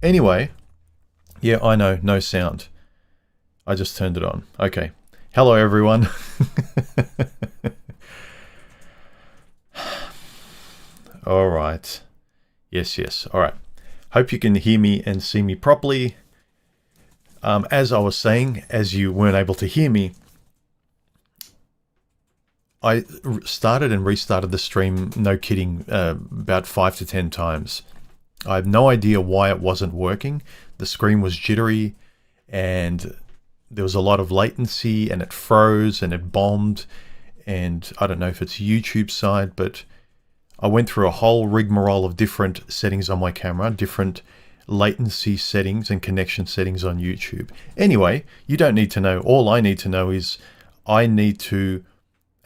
Anyway, yeah, I know, no sound. I just turned it on. Okay. Hello, everyone. All right. Yes. All right. Hope you can hear me and see me properly. As I was saying, as you weren't able to hear me, I started and restarted the stream, no kidding, about 5 to 10 times. I have no idea why it wasn't working. The screen was jittery and there was a lot of latency and it froze and it bombed. And I don't know if it's YouTube's side, but I went through a whole rigmarole of different settings on my camera, different latency settings and connection settings on YouTube. Anyway, you don't need to know. All I need to know is I need to,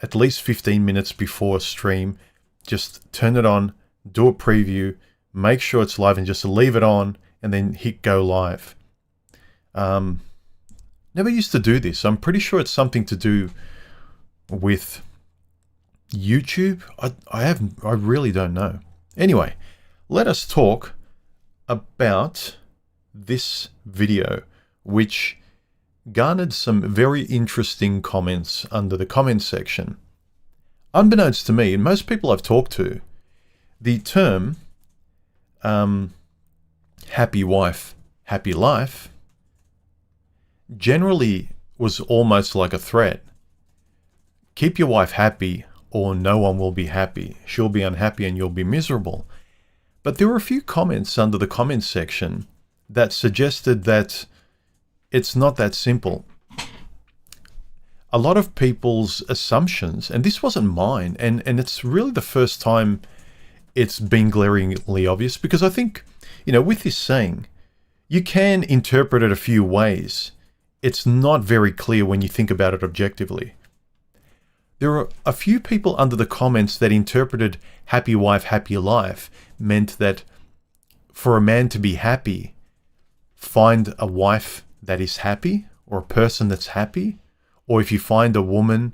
at least 15 minutes before stream, just turn it on, do a preview, make sure it's live and just leave it on and then hit go live. Never used to do this. I'm pretty sure it's something to do with YouTube. I really don't know. Anyway, let us talk about this video, which garnered some very interesting comments under the comments section. Unbeknownst to me, and most people I've talked to, the term happy wife, happy life generally was almost like a threat. Keep your wife happy or no one will be happy. She'll be unhappy and you'll be miserable. But there were a few comments under the comments section that suggested that it's not that simple. A lot of people's assumptions, and this wasn't mine, and it's really the first time it's been glaringly obvious, because I think, with this saying, you can interpret it a few ways. It's not very clear when you think about it objectively. There are a few people under the comments that interpreted happy wife, happy life meant that for a man to be happy, find a wife that is happy or a person that's happy. Or if you find a woman,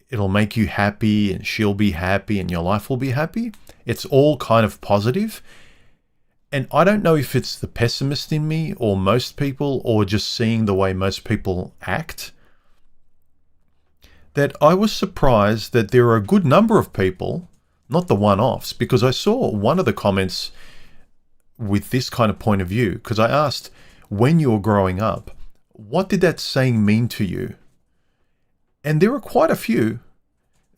it'll make you happy and she'll be happy and your life will be happy. It's all kind of positive. And I don't know if it's the pessimist in me or most people or just seeing the way most people act, that I was surprised that there are a good number of people, not the one-offs, because I saw one of the comments with this kind of point of view, because I asked, when you were growing up, what did that saying mean to you? And there were quite a few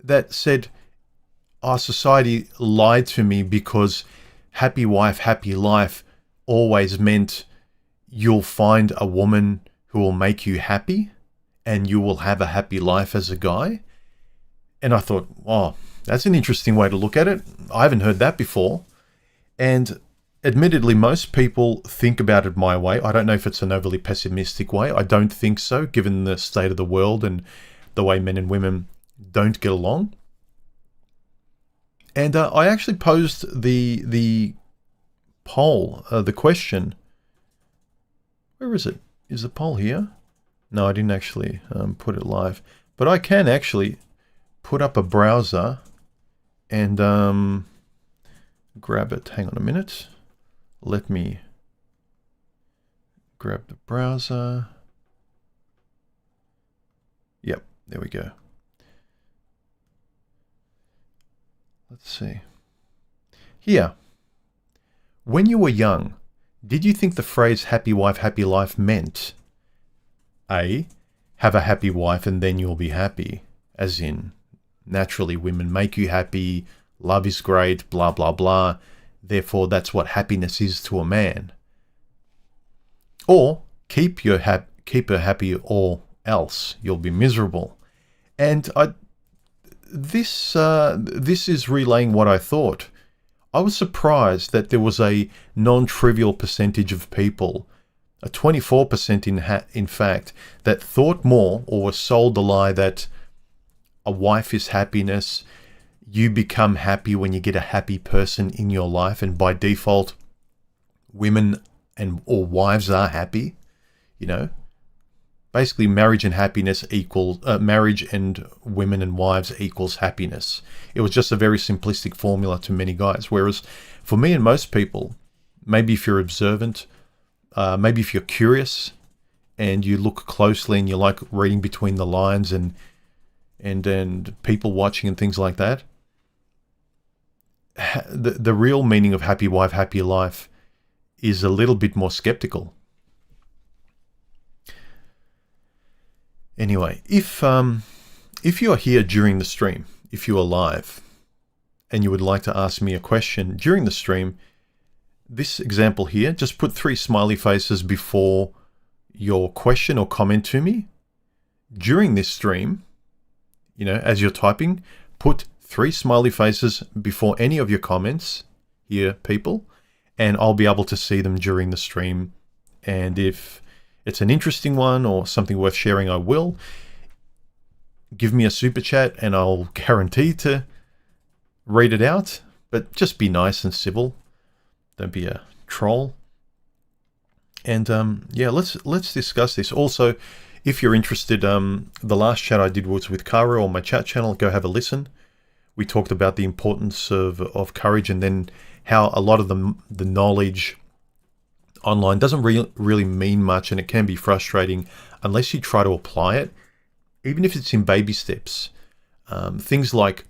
that said, our society lied to me because happy wife, happy life always meant you'll find a woman who will make you happy and you will have a happy life as a guy. And I thought, oh, that's an interesting way to look at it. I haven't heard that before. And admittedly, most people think about it my way. I don't know if it's an overly pessimistic way. I don't think so, given the state of the world and the way men and women don't get along. And I actually posed the poll, the question. Where is it? Is the poll here? No, I didn't actually put it live. But I can actually put up a browser and grab it. Hang on a minute. Let me grab the browser. Yep, there we go. Let's see. Here. When you were young, did you think the phrase happy wife, happy life meant A, have a happy wife and then you'll be happy, as in naturally women make you happy, love is great, blah, blah, blah. Therefore, that's what happiness is to a man. Or keep her happy or else you'll be miserable. And this is relaying what I thought. I was surprised that there was a non-trivial percentage of people, a 24% in fact, that thought more or were sold the lie that a wife is happiness. You become happy when you get a happy person in your life, and by default, women or wives are happy. Basically, marriage and happiness equals marriage and women and wives equals happiness. It was just a very simplistic formula to many guys. Whereas for me and most people, maybe if you're observant, maybe if you're curious and you look closely and you like reading between the lines and people watching and things like that, the real meaning of happy wife, happy life is a little bit more skeptical. Anyway, if you are here during the stream, if you are live, and you would like to ask me a question during the stream, this example here, just put 3 smiley faces before your question or comment to me. During this stream, you know, as you're typing, put 3 smiley faces before any of your comments here, people, and I'll be able to see them during the stream. And if it's an interesting one or something worth sharing, I will. Give me a super chat and I'll guarantee to read it out, but just be nice and civil. Don't be a troll. And yeah, let's discuss this. Also, if you're interested, the last chat I did was with Kara on my chat channel. Go have a listen. We talked about the importance of courage, and then how a lot of the knowledge online doesn't really mean much, and it can be frustrating unless you try to apply it, even if it's in baby steps. Things like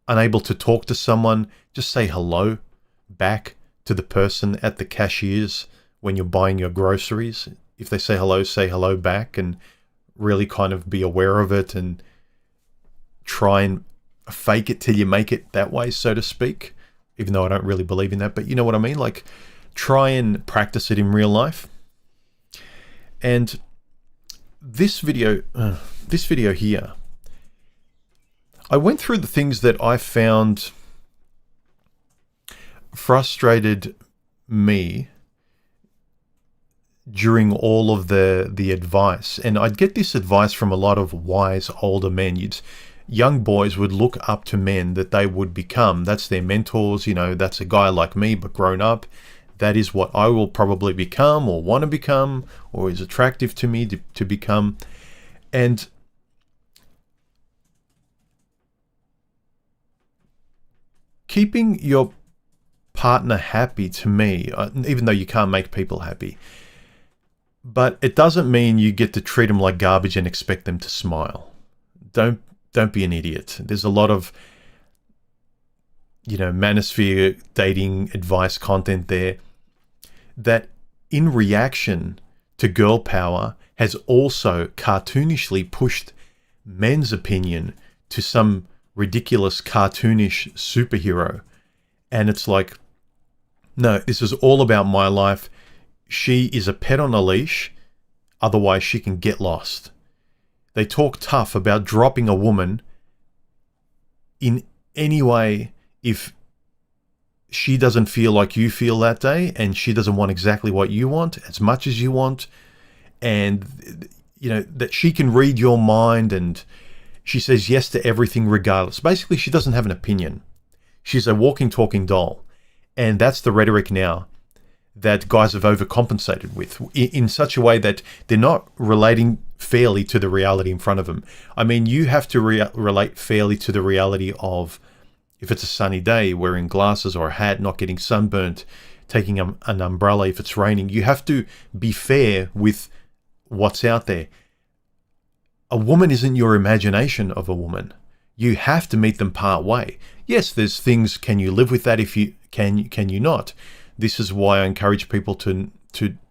unable to talk to someone, just say hello back to the person at the cashiers when you're buying your groceries. If they say hello back, and really kind of be aware of it and try and fake it till you make it that way, so to speak, even though I don't really believe in that, but you know what I mean? Like, try and practice it in real life. And this video here, I went through the things that I found frustrated me during all of the advice. And I'd get this advice from a lot of wise older men. Young boys would look up to men that they would become. That's their mentors. You know, that's a guy like me, but grown up. That is what I will probably become, or want to become, or is attractive to me to become. And keeping your partner happy, to me, even though you can't make people happy, but it doesn't mean you get to treat them like garbage and expect them to smile. Don't be an idiot. There's a lot of, you know, manosphere dating advice content there that, in reaction to girl power, has also cartoonishly pushed men's opinion to some ridiculous cartoonish superhero. And it's like, no, this is all about my life. She is a pet on a leash, otherwise she can get lost. They talk tough about dropping a woman in any way if she doesn't feel like you feel that day, and she doesn't want exactly what you want as much as you want, and you know that she can read your mind, and she says yes to everything regardless. Basically, she doesn't have an opinion. She's a walking, talking doll. And that's the rhetoric now that guys have overcompensated with, in such a way that they're not relating fairly to the reality in front of them. I mean, you have to relate fairly to the reality of, if it's a sunny day, wearing glasses or a hat, not getting sunburnt, taking an umbrella if it's raining. You have to be fair with what's out there. A woman isn't your imagination of a woman. You have to meet them part way. Yes, there's things, can you live with that? If you can you not? This is why I encourage people to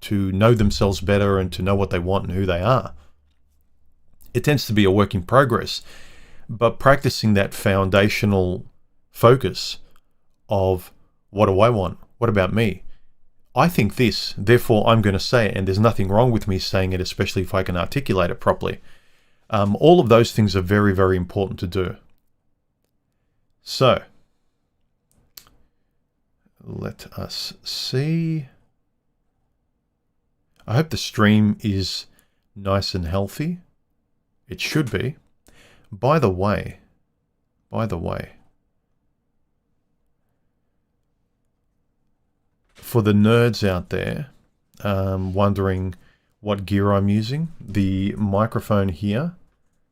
know themselves better and to know what they want and who they are. It tends to be a work in progress, but practicing that foundational focus of, what do I want? What about me? I think this, therefore I'm going to say it, and there's nothing wrong with me saying it, especially if I can articulate it properly. All of those things are very, very important to do. So, let us see. I hope the stream is nice and healthy. It should be. By the way, for the nerds out there wondering what gear I'm using, the microphone here,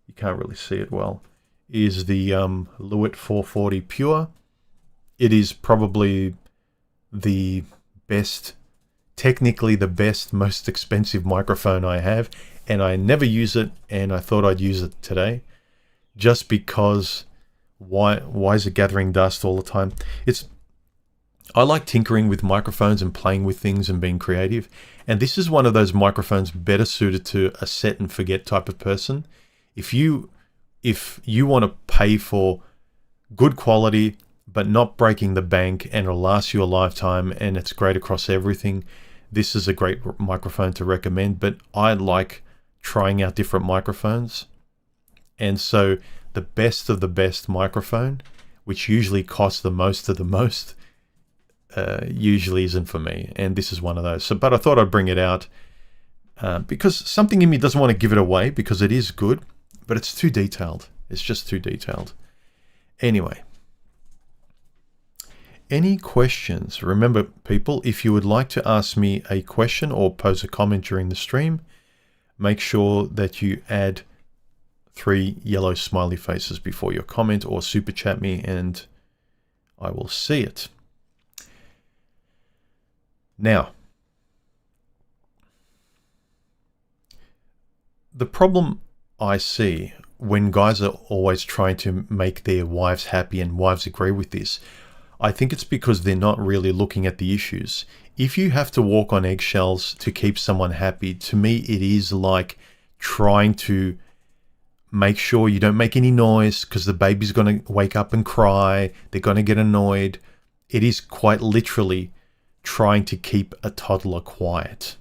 you can't really see it well, is the Lewitt 440 Pure. It is probably the best technically the best, most expensive microphone I have, and I never use it, and I thought I'd use it today just because why is it gathering dust all the time? I like tinkering with microphones and playing with things and being creative, and this is one of those microphones better suited to a set and forget type of person. If you want to pay for good quality but not breaking the bank and it'll last you a lifetime and it's great across everything, this is a great microphone to recommend. But I like trying out different microphones, and so the best of the best microphone, which usually costs the most of the most, usually isn't for me, and this is one of those. But I thought I'd bring it out because something in me doesn't want to give it away because it is good, but it's too detailed. It's just too detailed. Anyway, any questions? Remember, people, if you would like to ask me a question or pose a comment during the stream, make sure that you add 3 yellow smiley faces before your comment, or super chat me and I will see it. Now, the problem I see when guys are always trying to make their wives happy, and wives agree with this, I think it's because they're not really looking at the issues. If you have to walk on eggshells to keep someone happy, to me it is like trying to make sure you don't make any noise because the baby's going to wake up and cry, they're going to get annoyed. It is quite literally trying to keep a toddler quiet.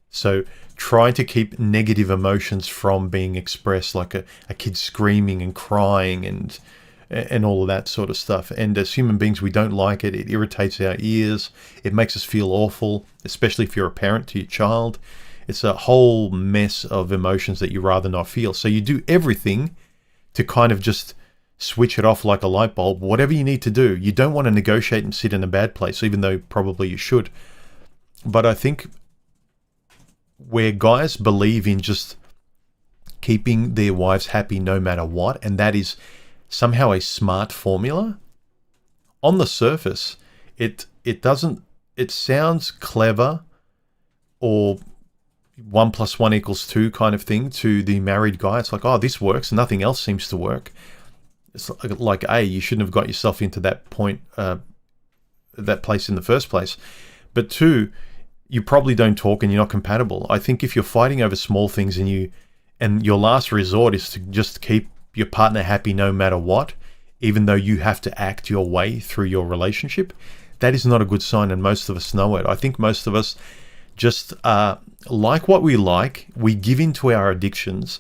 So trying to keep negative emotions from being expressed, like a kid screaming and crying and all of that sort of stuff. And as human beings, we don't like it. It irritates our ears. It makes us feel awful, especially if you're a parent to your child. It's a whole mess of emotions that you rather not feel. So you do everything to kind of just switch it off like a light bulb, whatever you need to do. You don't want to negotiate and sit in a bad place, even though probably you should. But I think where guys believe in just keeping their wives happy no matter what, and that is somehow a smart formula, on the surface, it sounds clever, or 1 + 1 = 2 kind of thing to the married guy. It's like, oh, this works, nothing else seems to work. It's like, A, you shouldn't have got yourself into that point, that place in the first place. But 2, you probably don't talk and you're not compatible. I think if you're fighting over small things and your last resort is to just keep your partner happy no matter what, even though you have to act your way through your relationship, that is not a good sign, and most of us know it. I think most of us just like what we like. We give in to our addictions,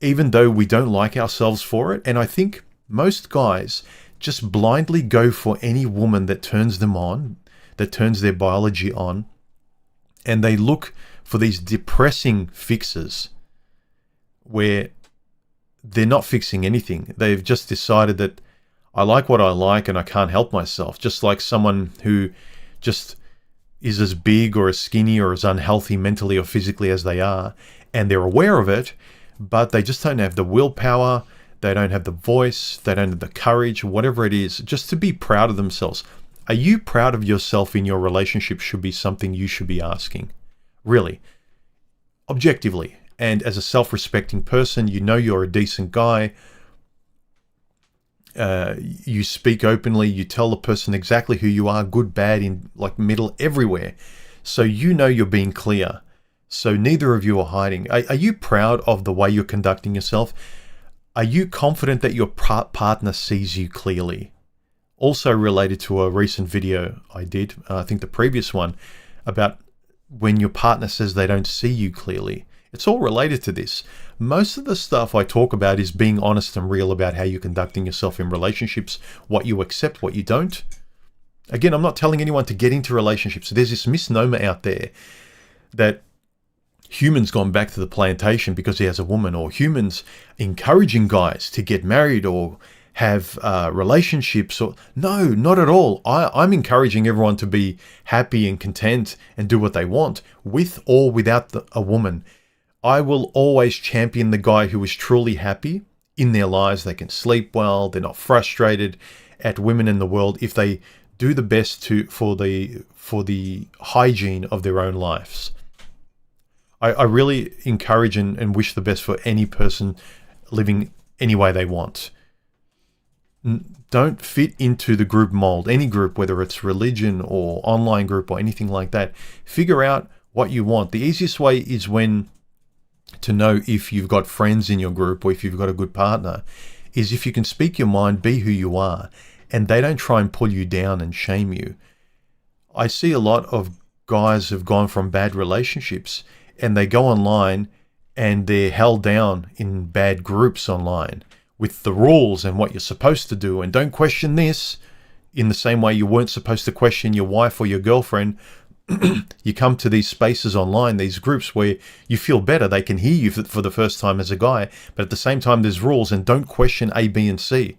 even though we don't like ourselves for it. And I think most guys just blindly go for any woman that turns them on, that turns their biology on, and they look for these depressing fixes where they're not fixing anything. They've just decided that I like what I like and I can't help myself. Just like someone who just is as big or as skinny or as unhealthy mentally or physically as they are, and they're aware of it, but they just don't have the willpower, they don't have the voice, they don't have the courage, whatever it is, just to be proud of themselves. Are you proud of yourself in your relationship should be something you should be asking. Really. Objectively. And as a self-respecting person, you know you're a decent guy. You speak openly, you tell the person exactly who you are, good, bad, in like middle, everywhere. So you know you're being clear. So neither of you are hiding. Are you proud of the way you're conducting yourself? Are you confident that your partner sees you clearly? Also related to a recent video I did, I think the previous one, about when your partner says they don't see you clearly. It's all related to this. Most of the stuff I talk about is being honest and real about how you're conducting yourself in relationships, what you accept, what you don't. Again, I'm not telling anyone to get into relationships. There's this misnomer out there that humans gone back to the plantation because he has a woman, or humans encouraging guys to get married or have relationships. Or no, not at all. I'm encouraging everyone to be happy and content and do what they want, with or without a woman. I will always champion the guy who is truly happy in their lives. They can sleep well. They're not frustrated at women in the world. If they do the best for the hygiene of their own lives. I really encourage and wish the best for any person living any way they want. Don't fit into the group mold, any group, whether it's religion or online group or anything like that. Figure out what you want. The easiest way is to know if you've got friends in your group or if you've got a good partner, is if you can speak your mind, be who you are, and they don't try and pull you down and shame you. I see a lot of guys who've gone from bad relationships and they go online and they're held down in bad groups online with the rules and what you're supposed to do, and don't question this in the same way you weren't supposed to question your wife or your girlfriend. You come to these spaces online, these groups where you feel better, they can hear you for the first time as a guy, but at the same time there's rules, and don't question A, B, and C.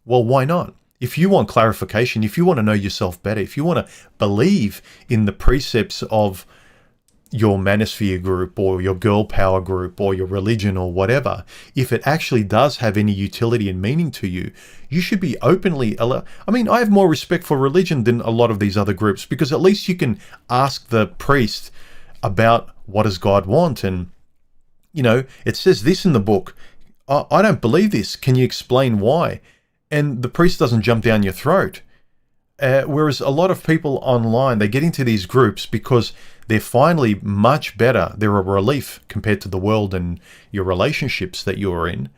Well, why not? If you want clarification, if you want to know yourself better, if you want to believe in the precepts of your manosphere group or your girl power group or your religion or whatever, if it actually does have any utility and meaning to you, you should be openly allowed. I mean, I have more respect for religion than a lot of these other groups, because at least you can ask the priest about what does God want, and it says this in the book. I don't believe this. Can you explain why? And the priest doesn't jump down your throat. Whereas a lot of people online, they get into these groups because they're finally much better. They're a relief compared to the world and your relationships that you're in.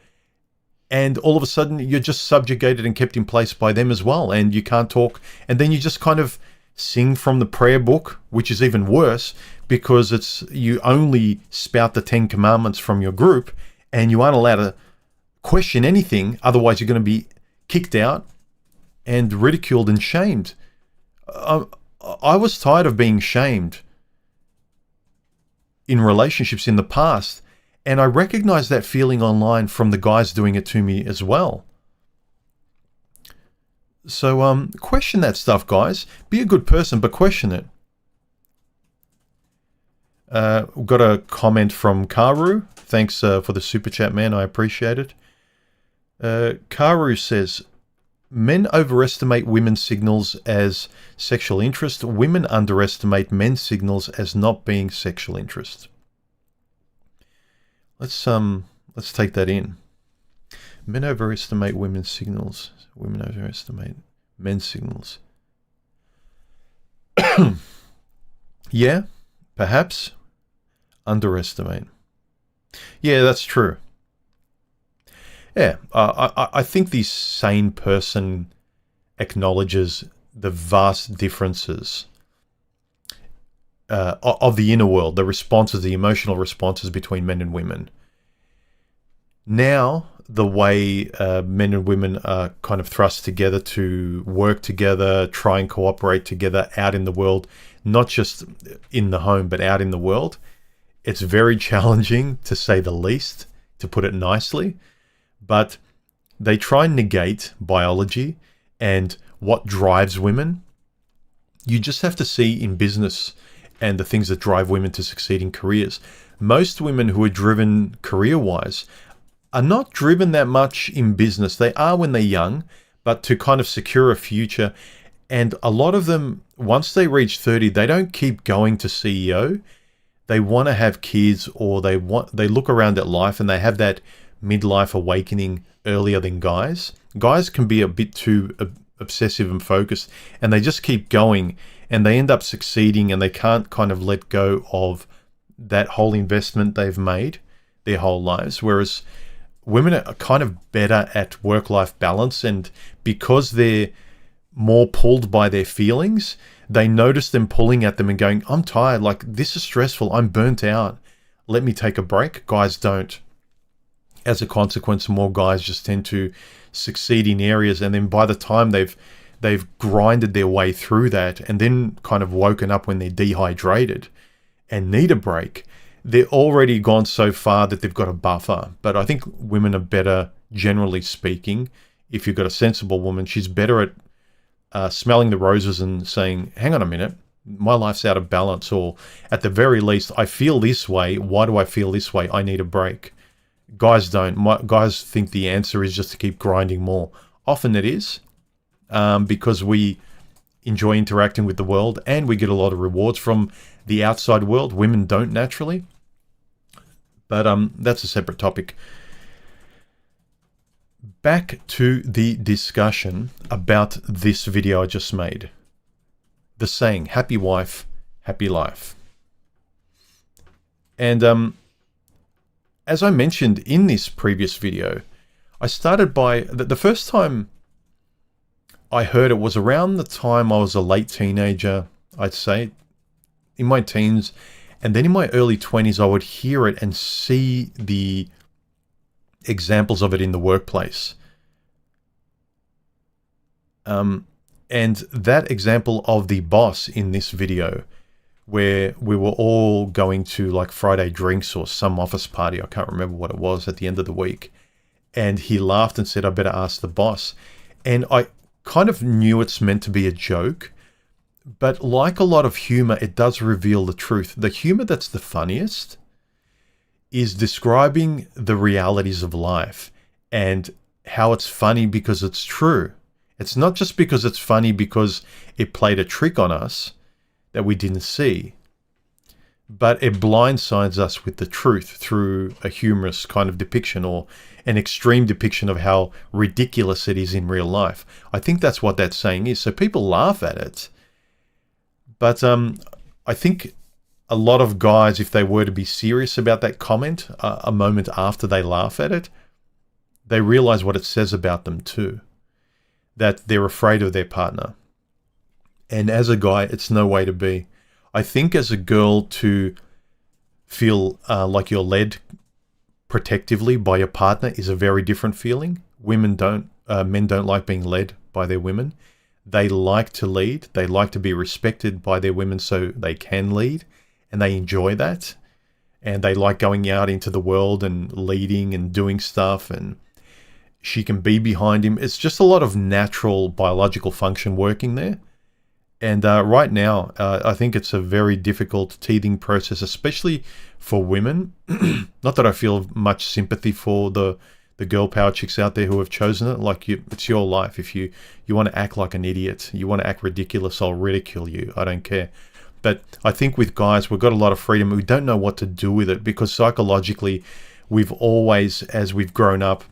And all of a sudden, you're just subjugated and kept in place by them as well. And you can't talk. And then you just kind of sing from the prayer book, which is even worse, because you only spout the 10 Commandments from your group, and you aren't allowed to question anything. Otherwise, you're going to be kicked out and ridiculed and shamed. I was tired of being shamed in relationships in the past, and I recognize that feeling online from the guys doing it to me as well. So question that stuff, guys. Be a good person, but question it. We've got a comment from Karu. Thanks for the super chat, man. I appreciate it. Karu says, men overestimate women's signals as sexual interest. Women underestimate men's signals as not being sexual interest. Let's take that in. Men overestimate women's signals. Women overestimate men's signals. Yeah, perhaps. Underestimate. Yeah, that's true. Yeah, I think the sane person acknowledges the vast differences of the inner world, the responses, the emotional responses between men and women. Now, the way men and women are kind of thrust together to work together, try and cooperate together out in the world, not just in the home, but out in the world, it's very challenging, to say the least, to put it nicely. But they try and negate biology and what drives women. You just have to see in business and the things that drive women to succeed in careers. Most women who are driven career-wise are not driven that much in business. They are when they're young, but to kind of secure a future. And a lot of them, once they reach 30, they don't keep going to CEO. They want to have kids, or they look around at life and they have that midlife awakening earlier than guys. Guys can be a bit too obsessive and focused, and they just keep going, and they end up succeeding, and they can't kind of let go of that whole investment they've made their whole lives. Whereas women are kind of better at work-life balance, and because they're more pulled by their feelings, they notice them pulling at them and going, I'm tired, like this is stressful, I'm burnt out, let me take a break. Guys don't. As a consequence, more guys just tend to succeed in areas, and then by the time they've grinded their way through that and then kind of woken up when they're dehydrated and need a break, they're already gone so far that they've got a buffer. But I think women are better, generally speaking. If you've got a sensible woman, she's better at smelling the roses and saying, hang on a minute, my life's out of balance, or at the very least, I feel this way. Why do I feel this way? I need a break. Guys don't. Guys think the answer is just to keep grinding more. Often it is, because we enjoy interacting with the world, and we get a lot of rewards from the outside world. Women don't naturally. But that's a separate topic. Back to the discussion about this video I just made. The saying, happy wife, happy life. And as I mentioned in this previous video, I started by, the first time I heard it was around the time I was a late teenager, I'd say, in my teens, and then in my early 20s, I would hear it and see the examples of it in the workplace. And that example of the boss in this video, where we were all going to like Friday drinks or some office party, I can't remember what it was, at the end of the week, and he laughed and said, I better ask the boss. And I kind of knew it's meant to be a joke, but like a lot of humor, it does reveal the truth. The humor that's the funniest is describing the realities of life and how it's funny because it's true. It's not just because it's funny because it played a trick on us that we didn't see, but it blindsides us with the truth through a humorous kind of depiction or an extreme depiction of how ridiculous it is in real life. I think that's what that saying is. So people laugh at it. But I think a lot of guys, if they were to be serious about that comment a moment after they laugh at it, they realize what it says about them too. That they're afraid of their partner. And as a guy, it's no way to be. I think as a girl, to feel like you're led protectively by your partner is a very different feeling. Men don't like being led by their women. They like to lead. They like to be respected by their women so they can lead, and they enjoy that. And they like going out into the world and leading and doing stuff, and she can be behind him. It's just a lot of natural biological function working there. And right now, I think it's a very difficult teething process, especially for women. Not that I feel much sympathy for the girl power chicks out there who have chosen it. Like, it's your life. If you want to act like an idiot, you want to act ridiculous, I'll ridicule you. I don't care. But I think with guys, we've got a lot of freedom. We don't know what to do with it because psychologically, we've always, as we've grown up,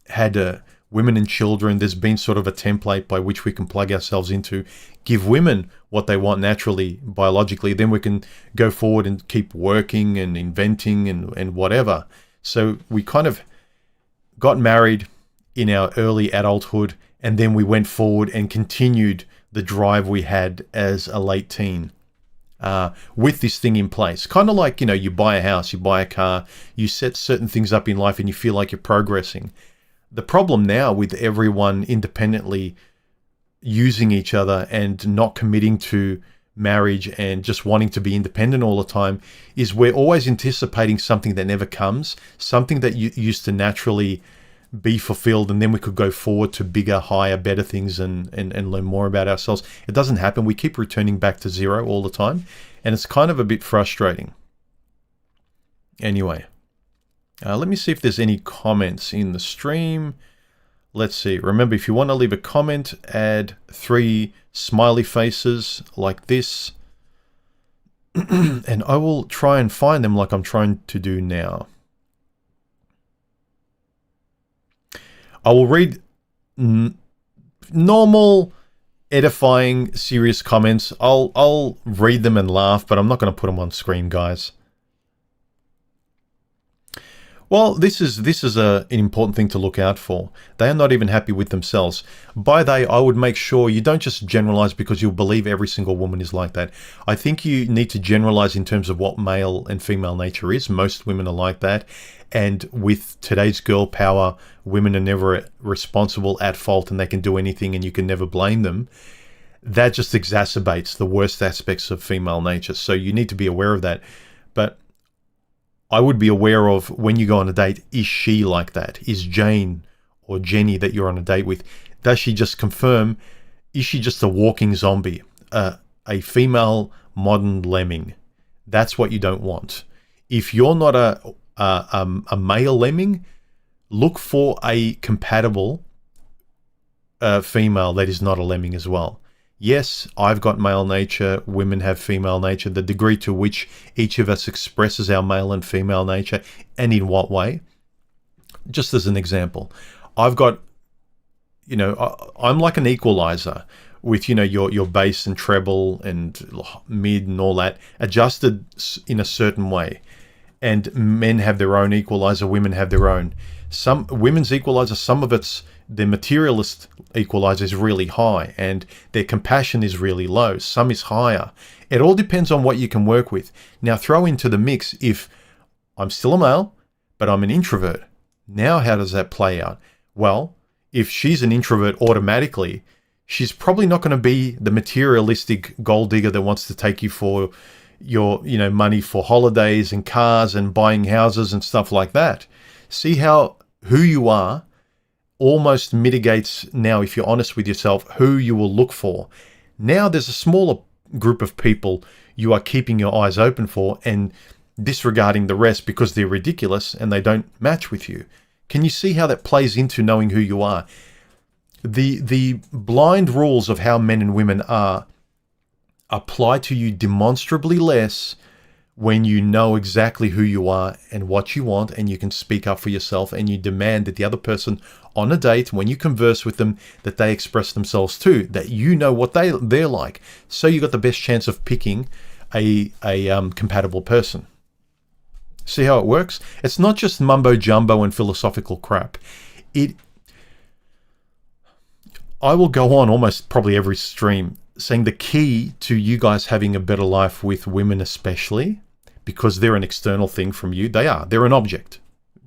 had women and children. There's been sort of a template by which we can plug ourselves into, give women what they want naturally, biologically. Then we can go forward and keep working and inventing and whatever. So we kind of got married in our early adulthood, and then we went forward and continued the drive we had as a late teen with this thing in place. Kind of like, you buy a house, you buy a car, you set certain things up in life and you feel like you're progressing. The problem now with everyone independently using each other and not committing to marriage and just wanting to be independent all the time is we're always anticipating something that never comes, something that used to naturally be fulfilled, and then we could go forward to bigger, higher, better things and learn more about ourselves. It doesn't happen. We keep returning back to zero all the time, and it's kind of a bit frustrating. Anyway, let me see if there's any comments in the stream. Let's see. Remember, if you want to leave a comment, add 3 smiley faces like this. And I will try and find them like I'm trying to do now. I will read normal, edifying, serious comments. I'll read them and laugh, but I'm not going to put them on screen, guys. Well, this is an important thing to look out for. They are not even happy with themselves. By they, I would make sure you don't just generalize because you'll believe every single woman is like that. I think you need to generalize in terms of what male and female nature is. Most women are like that. And with today's girl power, women are never responsible, at fault, and they can do anything and you can never blame them. That just exacerbates the worst aspects of female nature. So you need to be aware of that. But I would be aware of, when you go on a date, is she like that? Is Jane or Jenny that you're on a date with, does she just confirm? Is she just a walking zombie? A female modern lemming? That's what you don't want. If you're not a male lemming, look for a compatible female that is not a lemming as well. Yes, I've got male nature, women have female nature, the degree to which each of us expresses our male and female nature, and in what way. Just as an example, I've got, I'm like an equalizer with, your bass and treble and mid and all that adjusted in a certain way. And men have their own equalizer, women have their own. Some women's equalizer, some of their materialist equalizer is really high and their compassion is really low. Some is higher. It all depends on what you can work with. Now throw into the mix, if I'm still a male, but I'm an introvert. Now how does that play out? Well, if she's an introvert automatically, she's probably not going to be the materialistic gold digger that wants to take you for your, money for holidays and cars and buying houses and stuff like that. See how who you are almost mitigates now, if you're honest with yourself, who you will look for. Now there's a smaller group of people you are keeping your eyes open for and disregarding the rest because they're ridiculous and they don't match with you. Can you see how that plays into knowing who you are? The blind rules of how men and women are apply to you demonstrably less when you know exactly who you are and what you want, and you can speak up for yourself and you demand that the other person on a date, when you converse with them, that they express themselves too, that you know what they're like. So you got the best chance of picking a compatible person. See how it works? It's not just mumbo jumbo and philosophical crap. I will go on almost probably every stream saying the key to you guys having a better life with women especially, because they're an external thing from you. They're an object.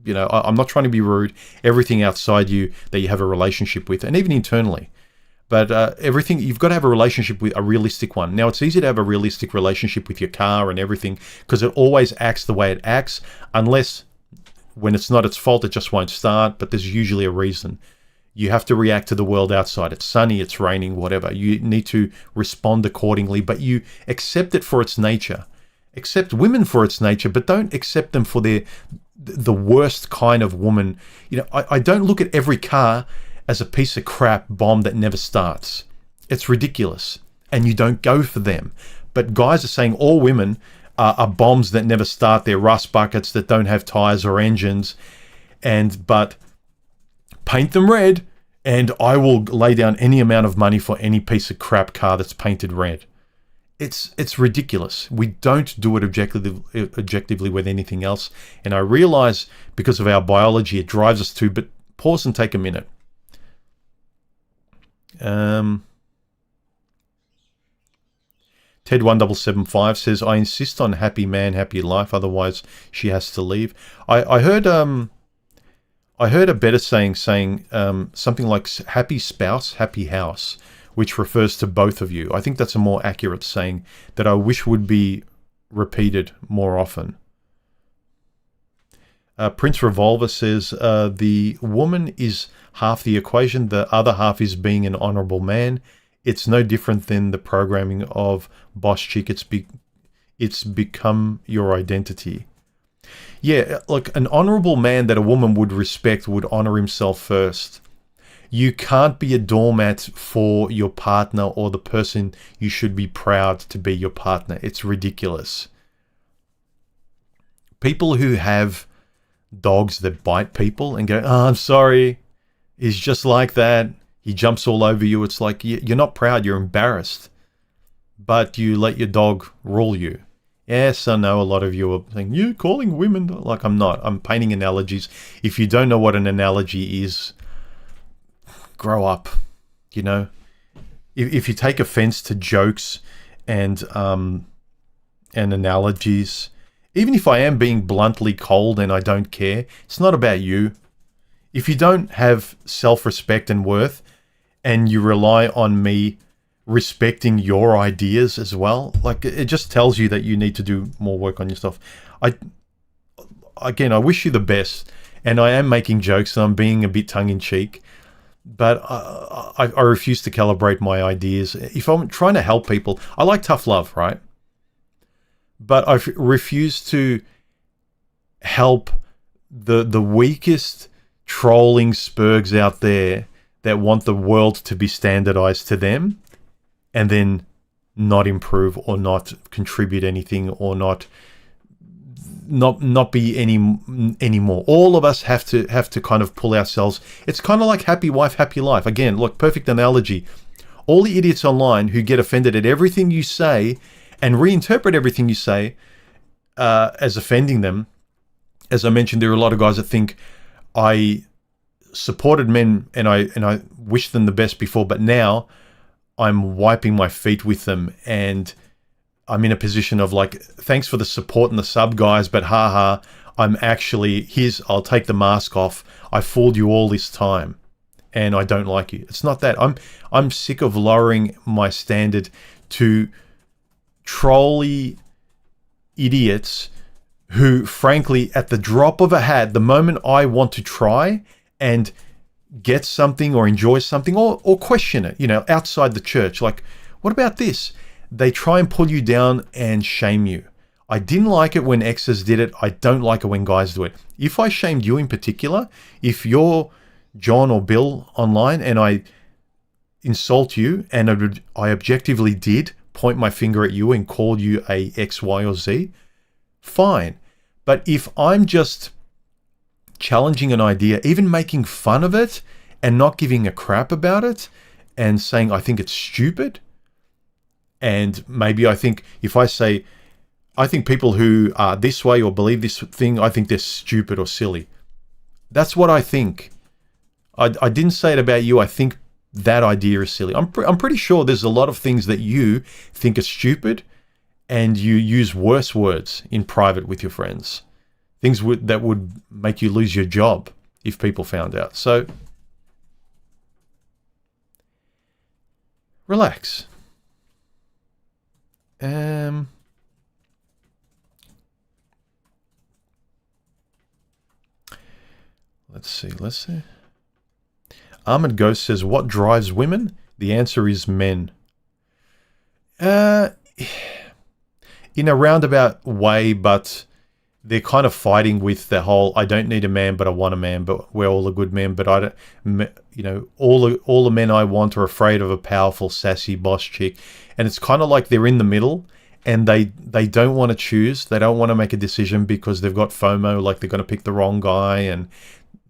I'm not trying to be rude. Everything outside you that you have a relationship with, and even internally. But everything, you've got to have a relationship with, a realistic one. Now, it's easy to have a realistic relationship with your car and everything because it always acts the way it acts, unless when it's not its fault, it just won't start, but there's usually a reason. You have to react to the world outside. It's sunny, it's raining, whatever. You need to respond accordingly, but you accept it for its nature. Accept women for its nature, but don't accept them for the worst kind of woman. I don't look at every car as a piece of crap bomb that never starts. It's ridiculous, and you don't go for them. But guys are saying all women are bombs that never start. They're rust buckets that don't have tires or engines, but paint them red, and I will lay down any amount of money for any piece of crap car that's painted red. It's ridiculous. We don't do it objectively with anything else. And I realize because of our biology, it drives us to, but pause and take a minute. Ted1775 says, I insist on happy man, happy life, otherwise she has to leave. I heard a better saying something like happy spouse, happy house, which refers to both of you. I think that's a more accurate saying that I wish would be repeated more often. Prince Revolver says, the woman is half the equation, the other half is being an honorable man. It's no different than the programming of boss chick. It's become your identity. Yeah, like an honorable man that a woman would respect would honor himself first. You can't be a doormat for your partner or the person you should be proud to be your partner. It's ridiculous. People who have dogs that bite people and go, oh, I'm sorry, he's just like that. He jumps all over you. It's like, you're not proud, you're embarrassed. But you let your dog rule you. Yes, I know a lot of you are saying, you're calling women. Like, I'm not. I'm painting analogies. If you don't know what an analogy is, grow up. If you take offense to jokes and analogies, even if I am being bluntly cold and I don't care, it's not about you. If you don't have self-respect and worth, and you rely on me respecting your ideas as well, like, it just tells you that you need to do more work on yourself. I wish you the best, and I am making jokes and I'm being a bit tongue-in-cheek, but I refuse to calibrate my ideas. If I'm trying to help people, I like tough love, right? But I refuse to help the weakest trolling spurgs out there that want the world to be standardized to them. and then not improve or not contribute anything or not be any more. All of us have to kind of pull ourselves. It's kind of like happy wife, happy life. Again, look, perfect analogy. All the idiots online who get offended at everything you say and reinterpret everything you say as offending them. As I mentioned, there are a lot of guys that think I supported men and I wished them the best before, but now I'm wiping my feet with them and I'm in a position of like, thanks for the support and the sub, guys, but haha, I'm actually, I'll take the mask off. I fooled you all this time and I don't like you. It's not that. I'm sick of lowering my standard to trolly idiots who, frankly, at the drop of a hat, the moment I want to try and get something or enjoy something or question it, outside the church, like, what about this? They try and pull you down and shame you. I didn't like it when exes did it. I don't like it when guys do it. If I shamed you in particular, if you're John or Bill online and I insult you and I objectively did point my finger at you and call you a X, Y, or Z, fine. But if I'm just challenging an idea, even making fun of it and not giving a crap about it and saying I think it's stupid, and maybe I think if I say, I think people who are this way or believe this thing, I think they're stupid or silly. That's what I think. I didn't say it about you. I think that idea is silly. I'm pretty sure there's a lot of things that you think are stupid and you use worse words in private with your friends. Things that would make you lose your job if people found out. So, relax. Let's see. Armored Ghost says, what drives women? The answer is men. In a roundabout way, but they're kind of fighting with the whole, I don't need a man, but I want a man, but we're all a good men, but I don't, all the men I want are afraid of a powerful, sassy boss chick. And it's kind of like they're in the middle and they don't want to choose. They don't want to make a decision because they've got FOMO, like they're going to pick the wrong guy and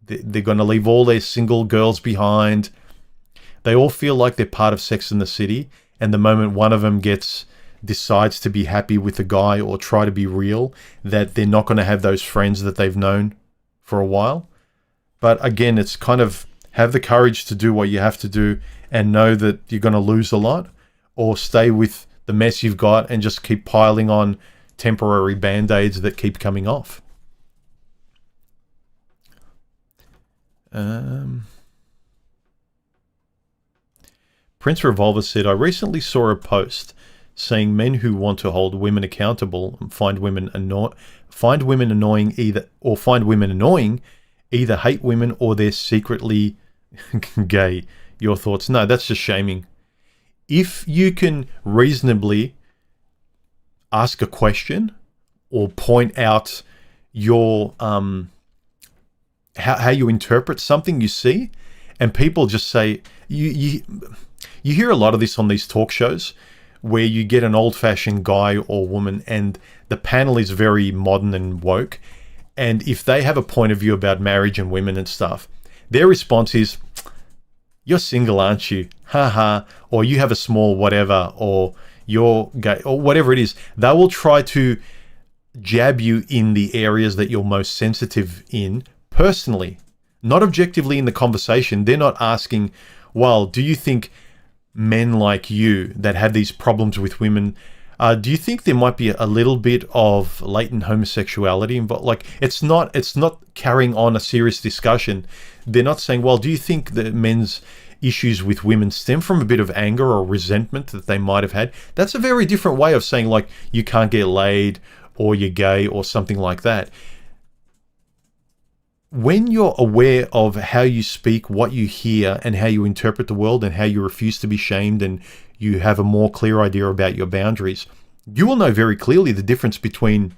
they're going to leave all their single girls behind. They all feel like they're part of Sex and the City. And the moment one of them decides to be happy with a guy or try to be real, that they're not going to have those friends that they've known for a while. But again, it's kind of have the courage to do what you have to do and know that you're going to lose a lot, or stay with the mess you've got and just keep piling on temporary band-aids that keep coming off. Prince Revolver said, I recently saw a post saying men who want to hold women accountable and find women annoying either hate women or they're secretly gay. Your thoughts? No, that's just shaming. If you can reasonably ask a question or point out your how you interpret something you see, and people just say, you hear a lot of this on these talk shows where you get an old-fashioned guy or woman and the panel is very modern and woke, and if they have a point of view about marriage and women and stuff, their response is, you're single, aren't you? Haha. Or you have a small whatever, or you're gay, or whatever it is. They will try to jab you in the areas that you're most sensitive in personally, not objectively in the conversation. They're not asking, well, do you think men like you that have these problems with women, do you think there might be a little bit of latent homosexuality involved? Like, it's not carrying on a serious discussion. They're not saying, well, do you think that men's issues with women stem from a bit of anger or resentment that they might have had? That's a very different way of saying, like, you can't get laid or you're gay or something like that. When you're aware of how you speak, what you hear, and how you interpret the world, and how you refuse to be shamed, and you have a more clear idea about your boundaries, you will know very clearly the difference between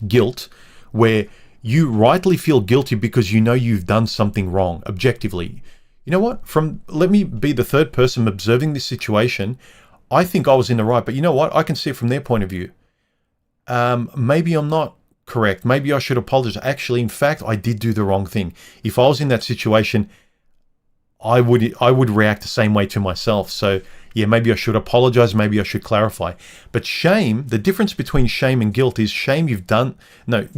guilt, where you rightly feel guilty because you know you've done something wrong, objectively. You know what? Let me be the third person observing this situation. I think I was in the right, but you know what? I can see it from their point of view. Maybe I'm not correct. Maybe I should apologize. Actually, in fact, I did do the wrong thing. If I was in that situation, I would react the same way to myself. So yeah, maybe I should apologize. Maybe I should clarify. But shame, the difference between shame and guilt is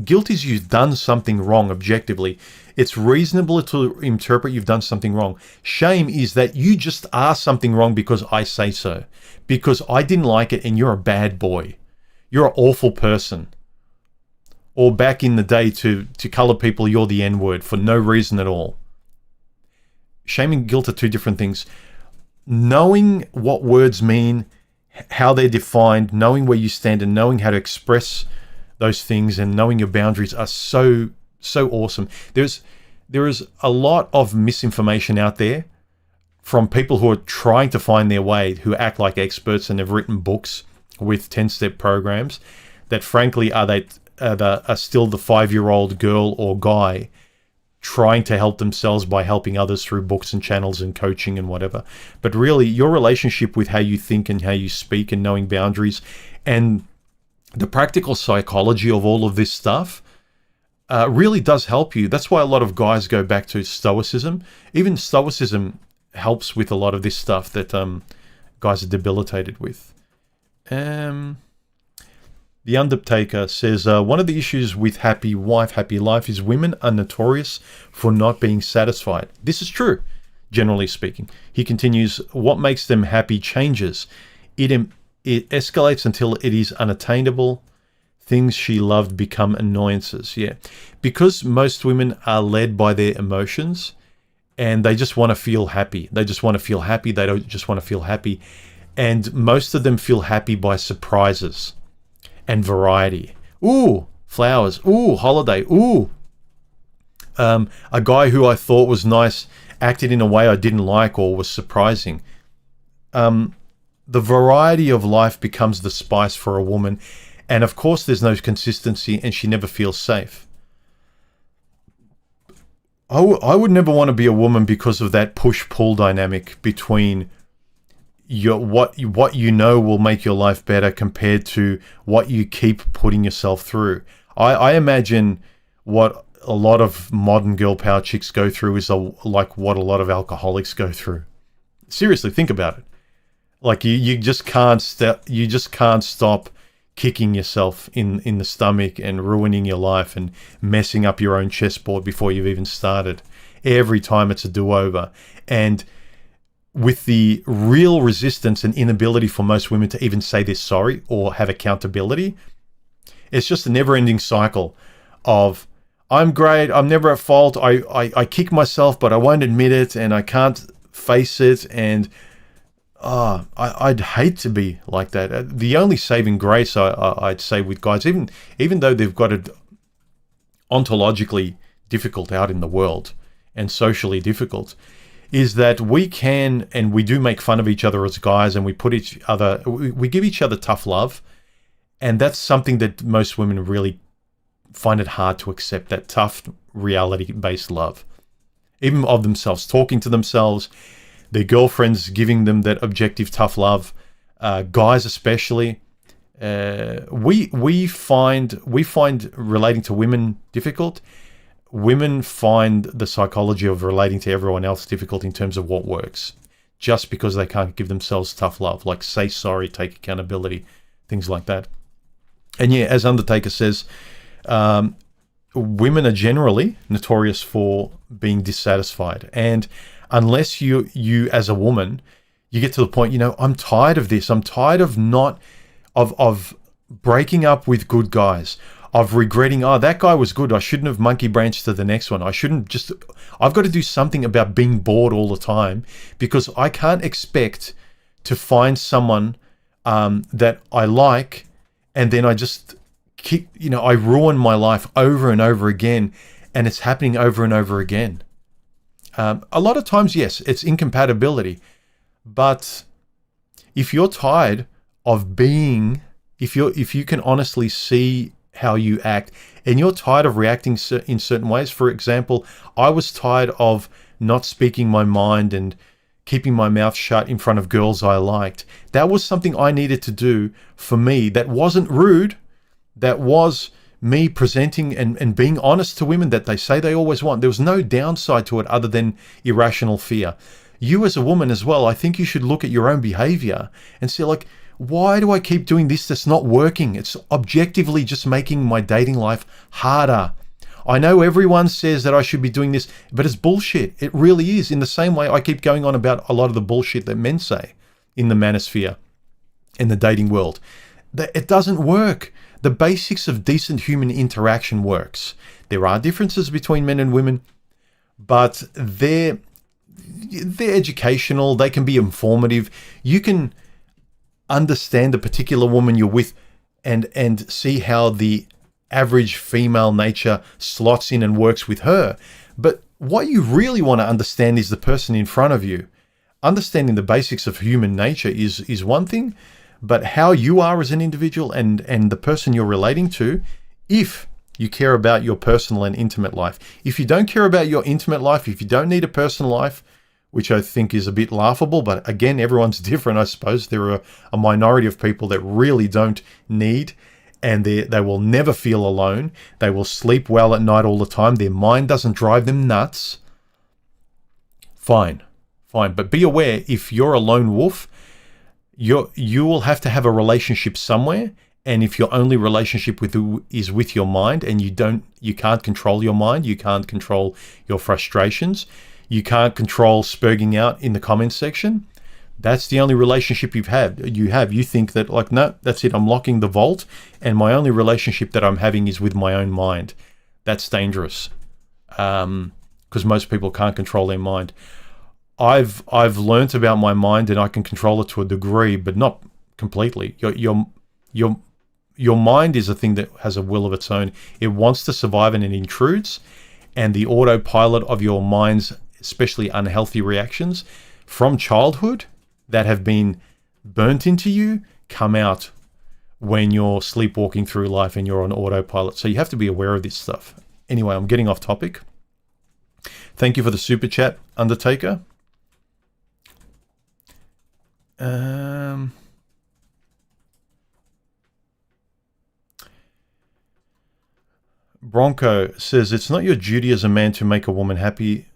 guilt is you've done something wrong objectively. It's reasonable to interpret you've done something wrong. Shame is that you just are something wrong because I say so. Because I didn't like it and you're a bad boy. You're an awful person. Or back in the day to color people, you're the N-word for no reason at all. Shame and guilt are two different things. Knowing what words mean, how they're defined, knowing where you stand and knowing how to express those things and knowing your boundaries are so awesome. There is a lot of misinformation out there from people who are trying to find their way, who act like experts and have written books with 10-step programs that frankly are still the 5-year-old girl or guy trying to help themselves by helping others through books and channels and coaching and whatever. But really, your relationship with how you think and how you speak and knowing boundaries and the practical psychology of all of this stuff really does help you. That's why a lot of guys go back to stoicism. Even stoicism helps with a lot of this stuff that guys are debilitated with. The Undertaker says, one of the issues with happy wife, happy life is women are notorious for not being satisfied. This is true, generally speaking. He continues, what makes them happy changes. It escalates until it is unattainable. Things she loved become annoyances. Yeah, because most women are led by their emotions and they just want to feel happy. They just want to feel happy. They don't just want to feel happy. And most of them feel happy by surprises and variety. Ooh, flowers. Ooh, holiday. Ooh. A guy who I thought was nice acted in a way I didn't like or was surprising. The variety of life becomes the spice for a woman. And of course, there's no consistency and she never feels safe. I would never want to be a woman because of that push-pull dynamic between what you know will make your life better compared to what you keep putting yourself through. I imagine what a lot of modern girl power chicks go through is like what a lot of alcoholics go through. Seriously, think about it. Like you just can't stop kicking yourself in the stomach and ruining your life and messing up your own chessboard before you've even started. Every time it's a do-over. And with the real resistance and inability for most women to even say they're sorry or have accountability, it's just a never-ending cycle of, I'm great, I'm never at fault, I kick myself, but I won't admit it, and I can't face it, and I'd hate to be like that. The only saving grace, I'd say, with guys, even though they've got it ontologically difficult out in the world and socially difficult, is that we can and we do make fun of each other as guys, and we give each other tough love, and that's something that most women really find it hard to accept, that tough reality-based love, even of themselves, talking to themselves, their girlfriends giving them that objective tough love, guys especially. We find relating to women difficult. Women find the psychology of relating to everyone else difficult in terms of what works, just because they can't give themselves tough love, like say sorry, take accountability, things like that. And yeah, as Undertaker says, women are generally notorious for being dissatisfied. And unless you as a woman, you get to the point, I'm tired of this. I'm tired of of breaking up with good guys, of regretting, that guy was good, I shouldn't have monkey branched to the next one. I've got to do something about being bored all the time, because I can't expect to find someone that I like, and then I just I ruin my life over and over again, and it's happening over and over again. A lot of times, yes, it's incompatibility, but if you're tired of being, if you can honestly see how you act, and you're tired of reacting in certain ways. For example, I was tired of not speaking my mind and keeping my mouth shut in front of girls I liked. That was something I needed to do for me. That wasn't rude. That was me presenting and being honest to women that they say they always want. There was no downside to it other than irrational fear. You as a woman as well, I think you should look at your own behavior and say, like, why do I keep doing this that's not working? It's objectively just making my dating life harder. I know everyone says that I should be doing this, but it's bullshit. It really is. In the same way I keep going on about a lot of the bullshit that men say in the manosphere, in the dating world. It doesn't work. The basics of decent human interaction works. There are differences between men and women, but they're educational. They can be informative. You can understand the particular woman you're with and see how the average female nature slots in and works with her. But what you really want to understand is the person in front of you. Understanding the basics of human nature is one thing, but how you are as an individual and the person you're relating to, if you care about your personal and intimate life. If you don't care about your intimate life, if you don't need a personal life, which I think is a bit laughable, but again, everyone's different, I suppose. There are a minority of people that really don't need, and they will never feel alone. They will sleep well at night all the time. Their mind doesn't drive them nuts. Fine. But be aware, if you're a lone wolf, you will have to have a relationship somewhere. And if your only relationship is with your mind, and you can't control your mind, you can't control your frustrations, you can't control spurging out in the comments section, that's the only relationship you have. You think that, like, no, that's it. I'm locking the vault, and my only relationship that I'm having is with my own mind. That's dangerous, because most people can't control their mind. I've learnt about my mind, and I can control it to a degree, but not completely. Your mind is a thing that has a will of its own. It wants to survive, and it intrudes, and the autopilot of your mind's especially unhealthy reactions from childhood that have been burnt into you come out when you're sleepwalking through life and you're on autopilot. So you have to be aware of this stuff. Anyway, I'm getting off topic. Thank you for the super chat, Undertaker. Bronco says, it's not your duty as a man to make a woman happy.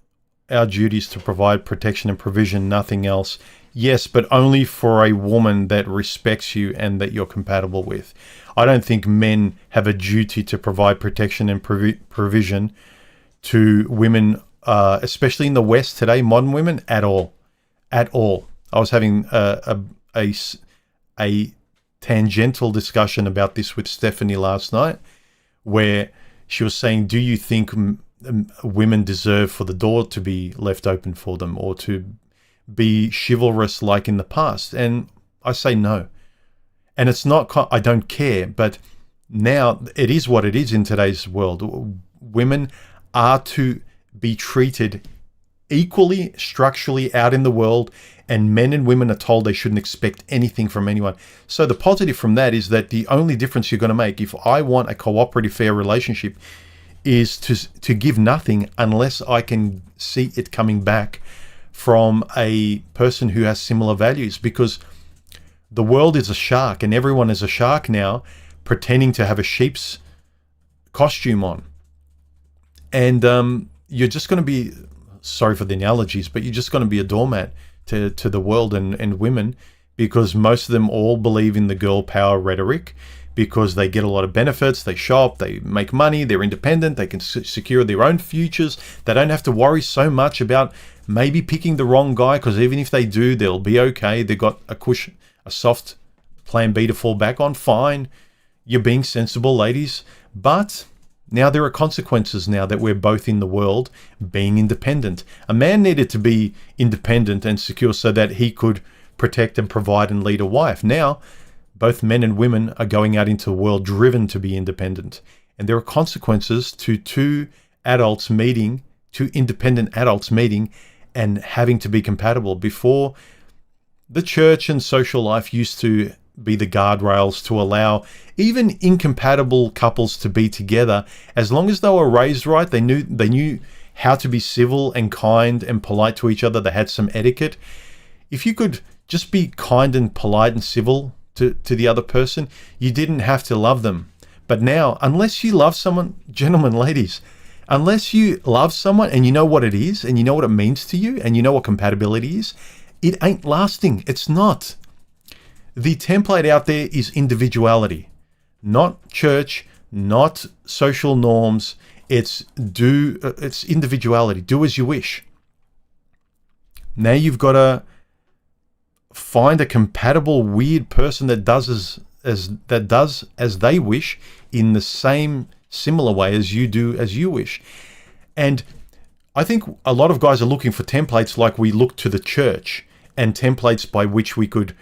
Our duty is to provide protection and provision, nothing else. Yes, but only for a woman that respects you and that you're compatible with. I don't think men have a duty to provide protection and provision to women, especially in the West today, modern women, at all. At all. I was having a tangential discussion about this with Stephanie last night, where she was saying, do you think women deserve for the door to be left open for them, or to be chivalrous like in the past? And I say no. And it's not, I don't care, but now it is what it is in today's world. Women are to be treated equally structurally out in the world, and men and women are told they shouldn't expect anything from anyone. So the positive from that is that the only difference you're going to make, if I want a cooperative, fair relationship, is to give nothing unless I can see it coming back from a person who has similar values. Because the world is a shark, and everyone is a shark now, pretending to have a sheep's costume on. And you're just going to be, sorry for the analogies, but you're just going to be a doormat to the world and women, because most of them all believe in the girl power rhetoric, because they get a lot of benefits, they shop, they make money, they're independent, they can secure their own futures. They don't have to worry so much about maybe picking the wrong guy, because even if they do, they'll be okay. They've got a soft plan B to fall back on. Fine, you're being sensible, ladies. But now there are consequences now that we're both in the world being independent. A man needed to be independent and secure so that he could protect and provide and lead a wife. Now, both men and women are going out into the world driven to be independent. And there are consequences to two independent adults meeting and having to be compatible. Before, the church and social life used to be the guardrails to allow even incompatible couples to be together. As long as they were raised right, they knew how to be civil and kind and polite to each other. They had some etiquette. if you could just be kind and polite and civil to the other person, you didn't have to love them. But now, unless you love someone, gentlemen, ladies, unless you love someone and you know what it is and you know what it means to you and you know what compatibility is, it ain't lasting. It's not. The template out there is individuality, not church, not social norms. It's individuality. Do as you wish. Now you've got to find a compatible weird person that does as they wish in the same similar way as you do as you wish. And I think a lot of guys are looking for templates like we look to the church, and templates by which we could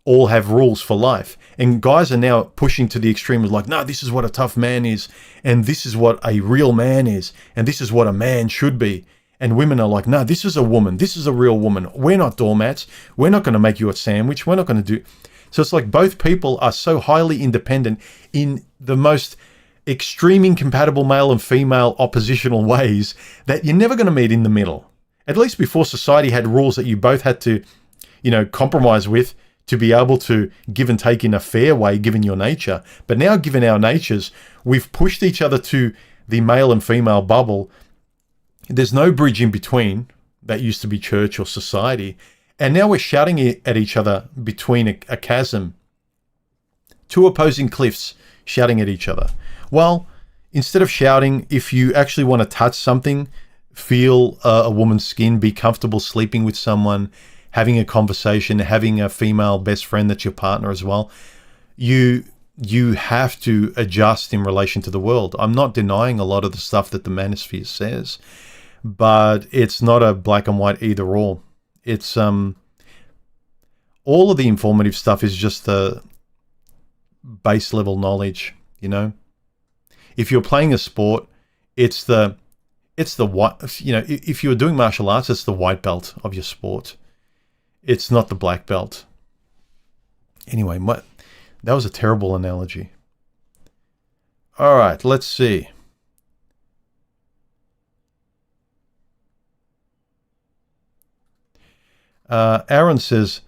all have rules for life. And guys are now pushing to the extreme of like, no, this is what a tough man is, and this is what a real man is, and this is what a man should be. And women are like, no, this is a woman. This is a real woman. We're not doormats. We're not going to make you a sandwich. We're not going to do... So it's like both people are so highly independent in the most extreme incompatible male and female oppositional ways that you're never going to meet in the middle. At least before society had rules that you both had to, compromise with to be able to give and take in a fair way, given your nature. But now, given our natures, we've pushed each other to the male and female bubble. There's no bridge in between. That used to be church or society. And now we're shouting at each other between a chasm. Two opposing cliffs shouting at each other. Well, instead of shouting, if you actually want to touch something, feel a woman's skin, be comfortable sleeping with someone, having a conversation, having a female best friend that's your partner as well, you have to adjust in relation to the world. I'm not denying a lot of the stuff that the manosphere says, but it's not a black and white either or. It's all of the informative stuff is just the base level knowledge, If you're playing a sport, it's the white, if you're doing martial arts, it's the white belt of your sport. It's not the black belt. Anyway, that was a terrible analogy. All right, let's see. Aaron says,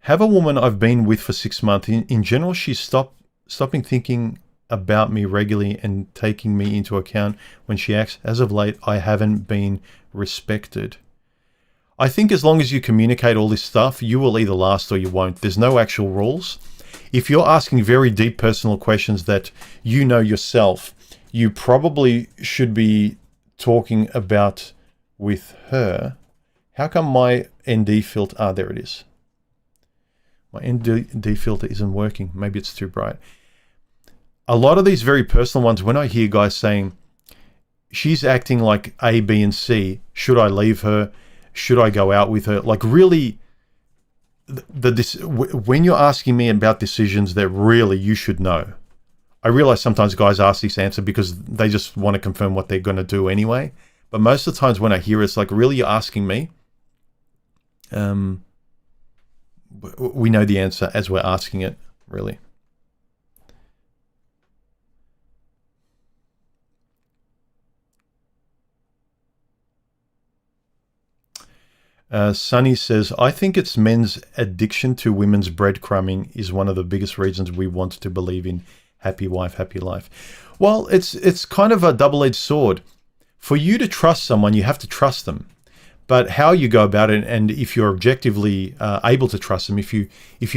have a woman I've been with for 6 months. In general, she's stopping thinking about me regularly and taking me into account when she acts. As of late, I haven't been respected. I think as long as you communicate all this stuff, you will either last or you won't. There's no actual rules. If you're asking very deep personal questions that you know yourself, you probably should be talking about with her. How come my ND filter... there it is. My ND filter isn't working. Maybe it's too bright. A lot of these very personal ones, when I hear guys saying, she's acting like A, B, and C, should I leave her? Should I go out with her? Like really, when you're asking me about decisions that really you should know, I realize sometimes guys ask this answer because they just want to confirm what they're going to do anyway. But most of the times when I hear it, it's like, really, you're asking me? We know the answer as we're asking it, really. Sunny says, I think it's men's addiction to women's breadcrumbing is one of the biggest reasons we want to believe in happy wife, happy life. Well, it's kind of a double-edged sword. For you to trust someone, you have to trust them. But how you go about it, and if you're objectively able to trust them, if you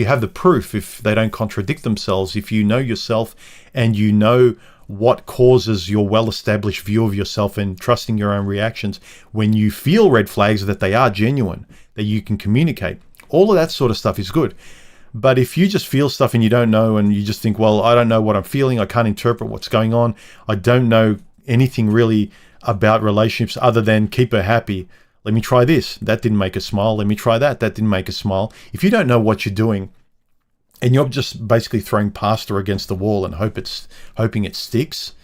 have the proof, if they don't contradict themselves, if you know yourself and you know what causes your well-established view of yourself and trusting your own reactions, when you feel red flags that they are genuine, that you can communicate, all of that sort of stuff is good. But if you just feel stuff and you don't know, and you just think, well, I don't know what I'm feeling, I can't interpret what's going on, I don't know anything really about relationships other than keep her happy. Let me try this. That didn't make her smile. Let me try that. That didn't make her smile. If you don't know what you're doing and you're just basically throwing pasta against the wall and hoping it sticks,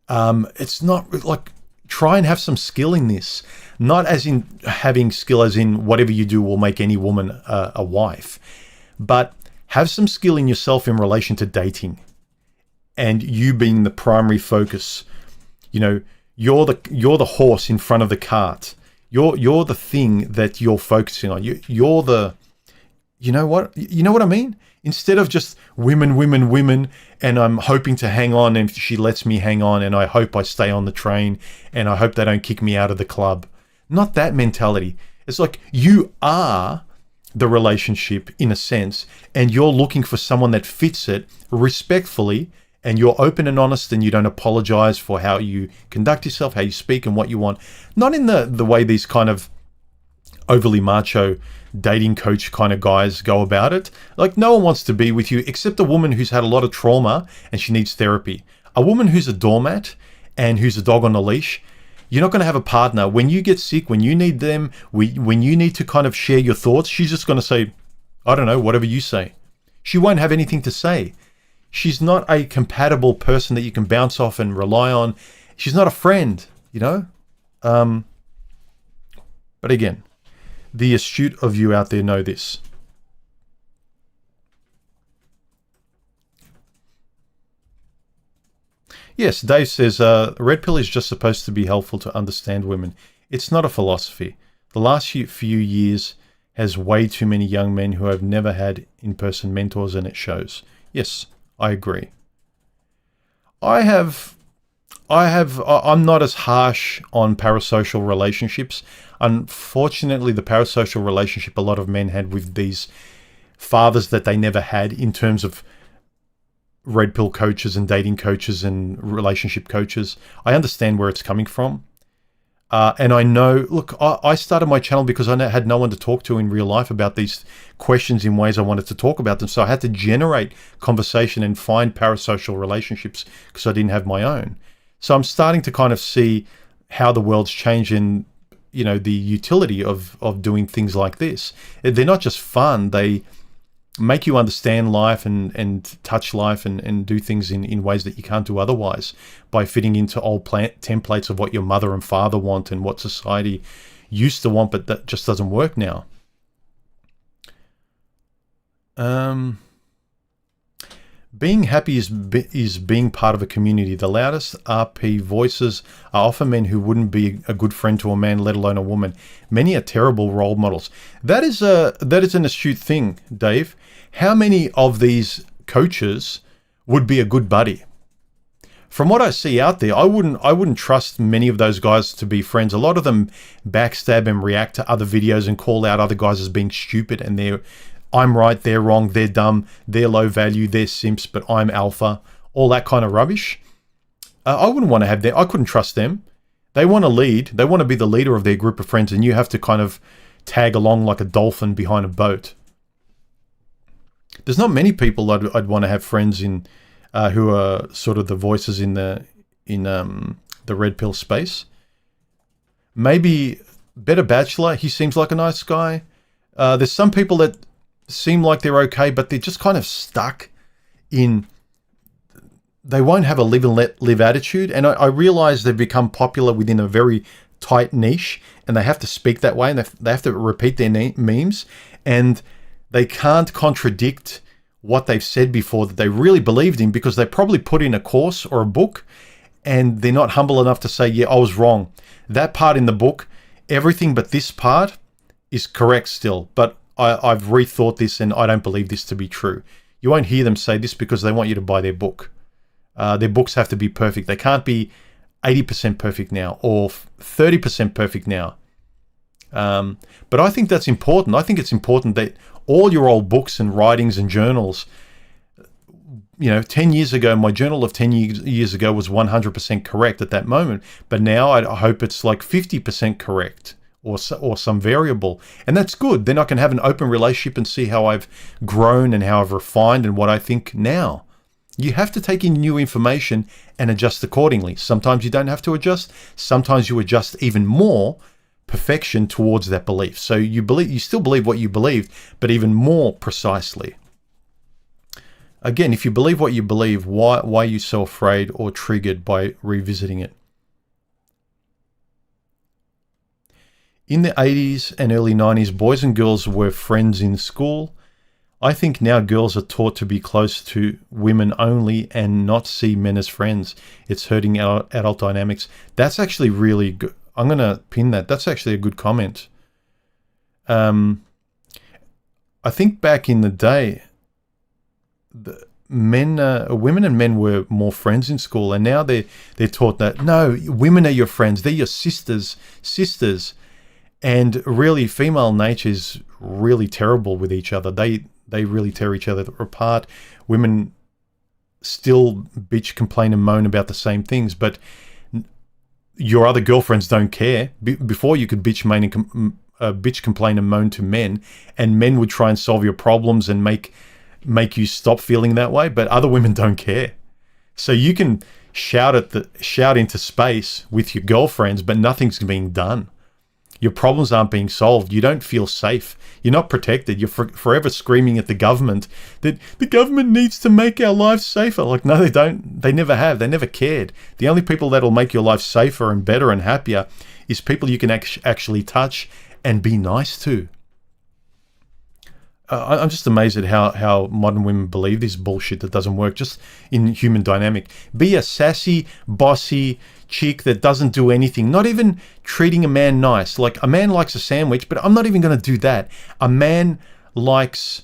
it's not like, try and have some skill in this. Not as in having skill as in whatever you do will make any woman a wife, but have some skill in yourself in relation to dating and you being the primary focus. You're the horse in front of the cart. You're the thing that you're focusing on. You're the, you know what I mean? Instead of just women, women, women, and I'm hoping to hang on and she lets me hang on and I hope I stay on the train and I hope they don't kick me out of the club. Not that mentality. It's like you are the relationship in a sense, and you're looking for someone that fits it respectfully, and you're open and honest, and you don't apologize for how you conduct yourself, how you speak, and what you want. Not in the way these kind of overly macho dating coach kind of guys go about it. Like, no one wants to be with you except a woman who's had a lot of trauma and she needs therapy. A woman who's a doormat and who's a dog on a leash, you're not going to have a partner. When you get sick, when you need them, when you need to kind of share your thoughts, she's just going to say, I don't know, whatever you say. She won't have anything to say. She's not a compatible person that you can bounce off and rely on. She's not a friend, you know? But again, the astute of you out there know this. Yes, Dave says, red pill is just supposed to be helpful to understand women. It's not a philosophy. The last few years has way too many young men who have never had in-person mentors, and it shows. Yes, I agree. I'm not as harsh on parasocial relationships. Unfortunately, the parasocial relationship a lot of men had with these fathers that they never had in terms of red pill coaches and dating coaches and relationship coaches. I understand where it's coming from. And I know, look, I started my channel because I had no one to talk to in real life about these questions in ways I wanted to talk about them. So I had to generate conversation and find parasocial relationships because I didn't have my own. So I'm starting to kind of see how the world's changing, you know, the utility of doing things like this. They're not just fun. They make you understand life and touch life and do things in ways that you can't do otherwise by fitting into old templates of what your mother and father want and what society used to want, but that just doesn't work now. Being happy is being part of a community. The loudest RP voices are often men who wouldn't be a good friend to a man, let alone a woman. Many are terrible role models. That is an astute thing, Dave. How many of these coaches would be a good buddy? From what I see out there, I wouldn't trust many of those guys to be friends. A lot of them backstab and react to other videos and call out other guys as being stupid, and I'm right, they're wrong, they're dumb, they're low value, they're simps, but I'm alpha. All that kind of rubbish. I wouldn't want to have them. I couldn't trust them. They want to lead. They want to be the leader of their group of friends, and you have to kind of tag along like a dolphin behind a boat. There's not many people I'd want to have friends in who are sort of the voices in the red pill space. Maybe Better Bachelor. He seems like a nice guy. There's some people that seem like they're okay, but they're just kind of stuck in, they won't have a live and let live attitude. And I realize they've become popular within a very tight niche, and they have to speak that way, and they have to repeat their memes, and they can't contradict what they've said before that they really believed in, because they probably put in a course or a book and they're not humble enough to say, yeah, I was wrong. That part in the book, everything but this part is correct still, but I've rethought this and I don't believe this to be true. You won't hear them say this because they want you to buy their book. Their books have to be perfect. They can't be 80% perfect now or 30% perfect now. But I think that's important. I think it's important that all your old books and writings and journals, 10 years ago, my journal of 10 years ago was 100% correct at that moment. But now I hope it's like 50% correct or some variable. And that's good. Then I can have an open relationship and see how I've grown and how I've refined and what I think now. You have to take in new information and adjust accordingly. Sometimes you don't have to adjust. Sometimes you adjust even more perfection towards that belief. So you still believe what you believed, but even more precisely. Again, if you believe what you believe, why are you so afraid or triggered by revisiting it? In the 80s and early 90s, boys and girls were friends in school. I think now girls are taught to be close to women only and not see men as friends. It's hurting adult dynamics. That's actually really good. I'm going to pin that. That's actually a good comment. I think back in the day, women and men were more friends in school, and now they're taught that no, women are your friends, they're your sisters, and really female nature is really terrible with each other. They really tear each other apart. Women still bitch, complain, and moan about the same things, but your other girlfriends don't care. Before you could bitch, complain, and moan to men, and men would try and solve your problems and make you stop feeling that way, but other women don't care. So you can shout into space with your girlfriends, but nothing's being done. Your problems aren't being solved. You don't feel safe. You're not protected. You're forever screaming at the government that the government needs to make our lives safer. Like, no, they don't. They never have. They never cared. The only people that'll make your life safer and better and happier is people you can actually touch and be nice to. I'm just amazed at how modern women believe this bullshit that doesn't work just in human dynamic. Be a sassy, bossy chick that doesn't do anything, not even treating a man nice. Like, a man likes a sandwich, but I'm not even going to do that. A man likes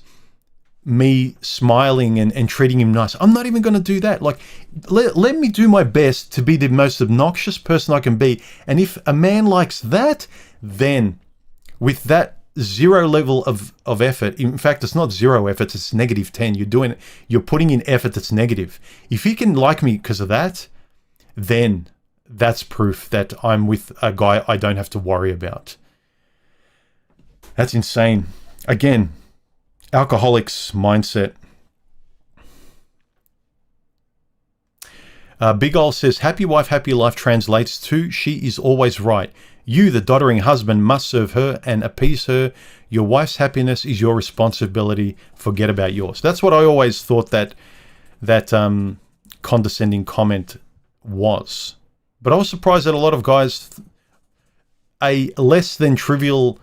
me smiling and treating him nice. I'm not even going to do that. Like, let me do my best to be the most obnoxious person I can be. And if a man likes that, then with that zero level of effort, in fact, it's not zero effort, it's -10. You're putting in effort that's negative. If he can like me because of that, then that's proof that I'm with a guy I don't have to worry about. That's insane. Again, alcoholics mindset. Big Ol says, happy wife, happy life translates to she is always right. You, the doddering husband, must serve her and appease her. Your wife's happiness is your responsibility. Forget about yours. That's what I always thought that condescending comment was. But I was surprised that a lot of guys, a less than trivial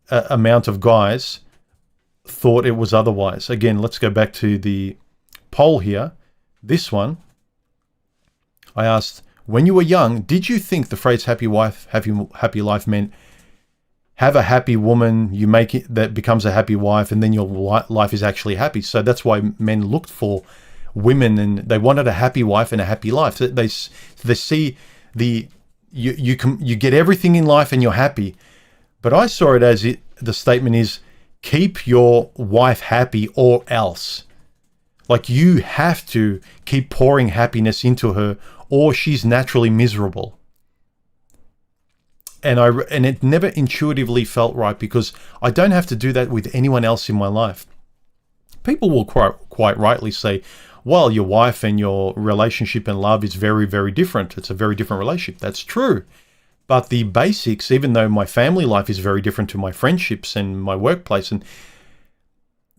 amount of guys, thought it was otherwise. Again, let's go back to the poll here. This one, I asked, when you were young, did you think the phrase happy wife, happy life meant have a happy woman, you make it that becomes a happy wife, and then your life is actually happy? So that's why men looked for women, and they wanted a happy wife and a happy life. They see you get everything in life and you're happy. But I saw it as the statement is, keep your wife happy or else. Like, you have to keep pouring happiness into her, or she's naturally miserable. And it never intuitively felt right, because I don't have to do that with anyone else in my life. People will quite rightly say, well, your wife and your relationship and love is very, very different. It's a very different relationship. That's true. But the basics, even though my family life is very different to my friendships and my workplace, and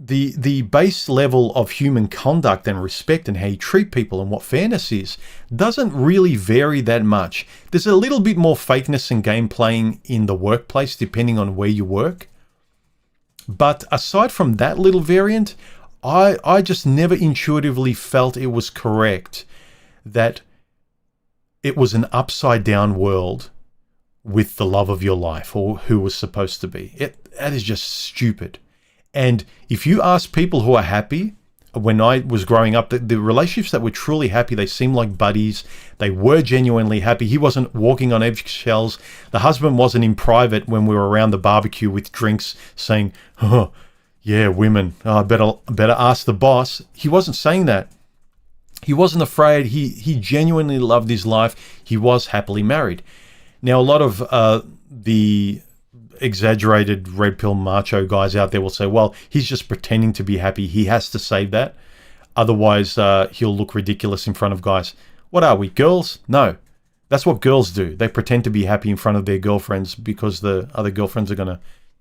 the base level of human conduct and respect and how you treat people and what fairness is doesn't really vary that much. There's a little bit more fakeness and game playing in the workplace depending on where you work. But aside from that little variant, I just never intuitively felt it was correct that it was an upside down world with the love of your life, or who was supposed to be. That is just stupid. And if you ask people who are happy, when I was growing up, the relationships that were truly happy, they seemed like buddies. They were genuinely happy. He wasn't walking on eggshells. The husband wasn't in private when we were around the barbecue with drinks saying, oh, yeah, women, I better ask the boss. He wasn't saying that. He wasn't afraid. He genuinely loved his life. He was happily married. Now, a lot of the exaggerated red pill macho guys out there will say, well, he's just pretending to be happy. He has to say that. Otherwise, he'll look ridiculous in front of guys. What are we, girls? No. That's what girls do. They pretend to be happy in front of their girlfriends because the other girlfriends are going to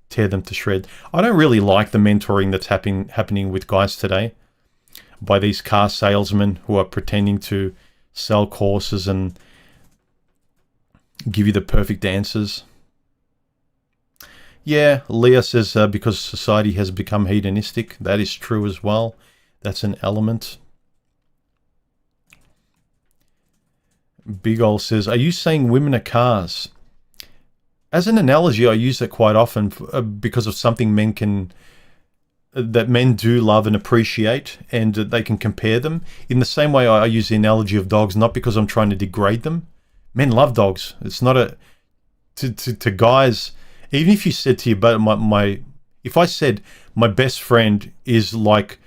tear them to shreds. I don't really like the mentoring that's happening with guys today by these car salesmen who are pretending to sell courses and give you the perfect answers. Yeah, Leah says because society has become hedonistic. That is true as well. That's an element. Big Ol says, are you saying women are cars? As an analogy, I use it quite often because of something that men do love and appreciate, and they can compare them. In the same way, I use the analogy of dogs, not because I'm trying to degrade them. Men love dogs. It's not to guys. Even if you said to you, but if I said my best friend is like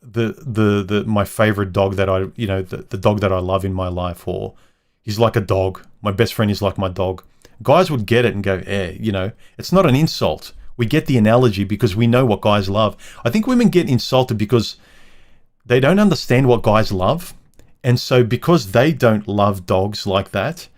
my favorite dog that the dog that I love in my life, or he's like a dog. My best friend is like my dog. Guys would get it and go, it's not an insult. We get the analogy because we know what guys love. I think women get insulted because they don't understand what guys love. And so because they don't love dogs like that,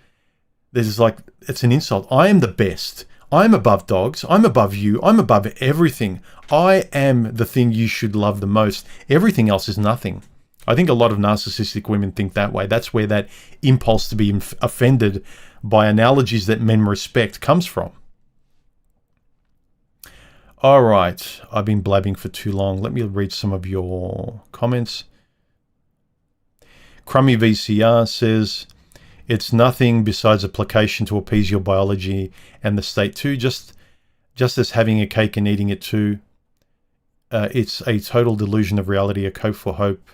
it's an insult. I am the best. I'm above dogs. I'm above you. I'm above everything. I am the thing you should love the most. Everything else is nothing. I think a lot of narcissistic women think that way. That's where that impulse to be offended by analogies that men respect comes from. All right, I've been blabbing for too long. Let me read some of your comments. Crummy VCR says, it's nothing besides a placation to appease your biology and the state too, just as having a cake and eating it too. It's a total delusion of reality, a cope for hope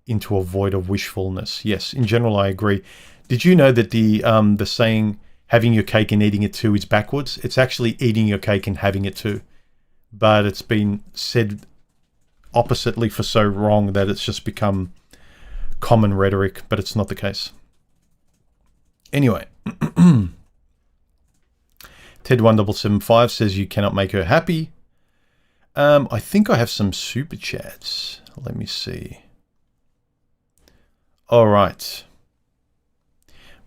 into a void of wishfulness. Yes, in general, I agree. Did you know that the saying, having your cake and eating it too, is backwards? It's actually eating your cake and having it too. But it's been said oppositely for so wrong that it's just become common rhetoric, but it's not the case. Anyway, Ted1775 says you cannot make her happy. I think I have some super chats. Let me see. All right.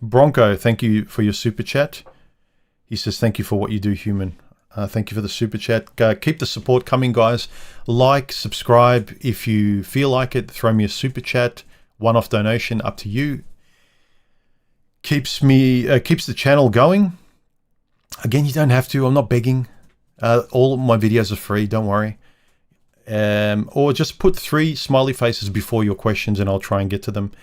Bronco, thank you for your super chat. He says, thank you for what you do, human. Thank you for the super chat. Keep the support coming, guys. Like, subscribe if you feel like it. Throw me a super chat, one-off donation, up to you. Keeps the channel going. Again, you don't have to. I'm not begging. All of my videos are free. Don't worry. Or just put 3 smiley faces before your questions, and I'll try and get to them.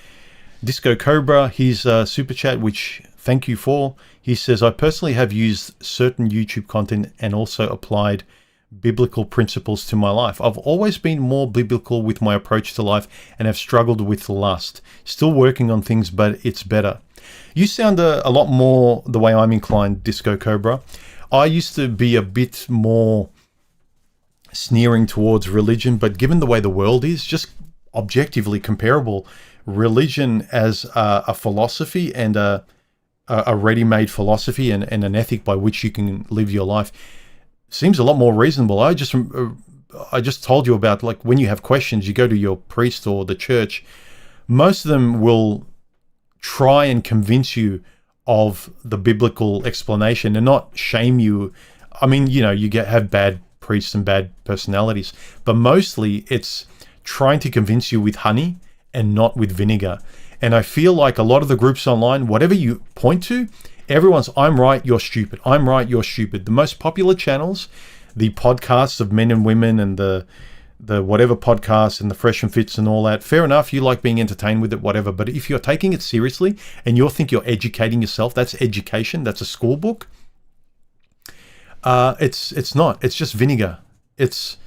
Disco Cobra, his super chat, which thank you for. He says, I personally have used certain YouTube content and also applied biblical principles to my life. I've always been more biblical with my approach to life and have struggled with lust. Still working on things, but it's better. You sound a lot more the way I'm inclined, Disco Cobra. I used to be a bit more sneering towards religion, but given the way the world is, just objectively comparable, religion as a philosophy and a ready-made philosophy and an ethic by which you can live your life seems a lot more reasonable. I just told you about, like, when you have questions, you go to your priest or the church. Most of them will try and convince you of the biblical explanation and not shame you. I mean, you have bad priests and bad personalities, but mostly it's trying to convince you with honey and not with vinegar. And I feel like a lot of the groups online, whatever you point to, everyone's, I'm right, you're stupid. I'm right, you're stupid. The most popular channels, the podcasts of men and women and the whatever podcasts and the Fresh and Fits and all that, fair enough, you like being entertained with it, whatever. But if you're taking it seriously and you think you're educating yourself, that's education, that's a school book. It's not. It's just vinegar. It's,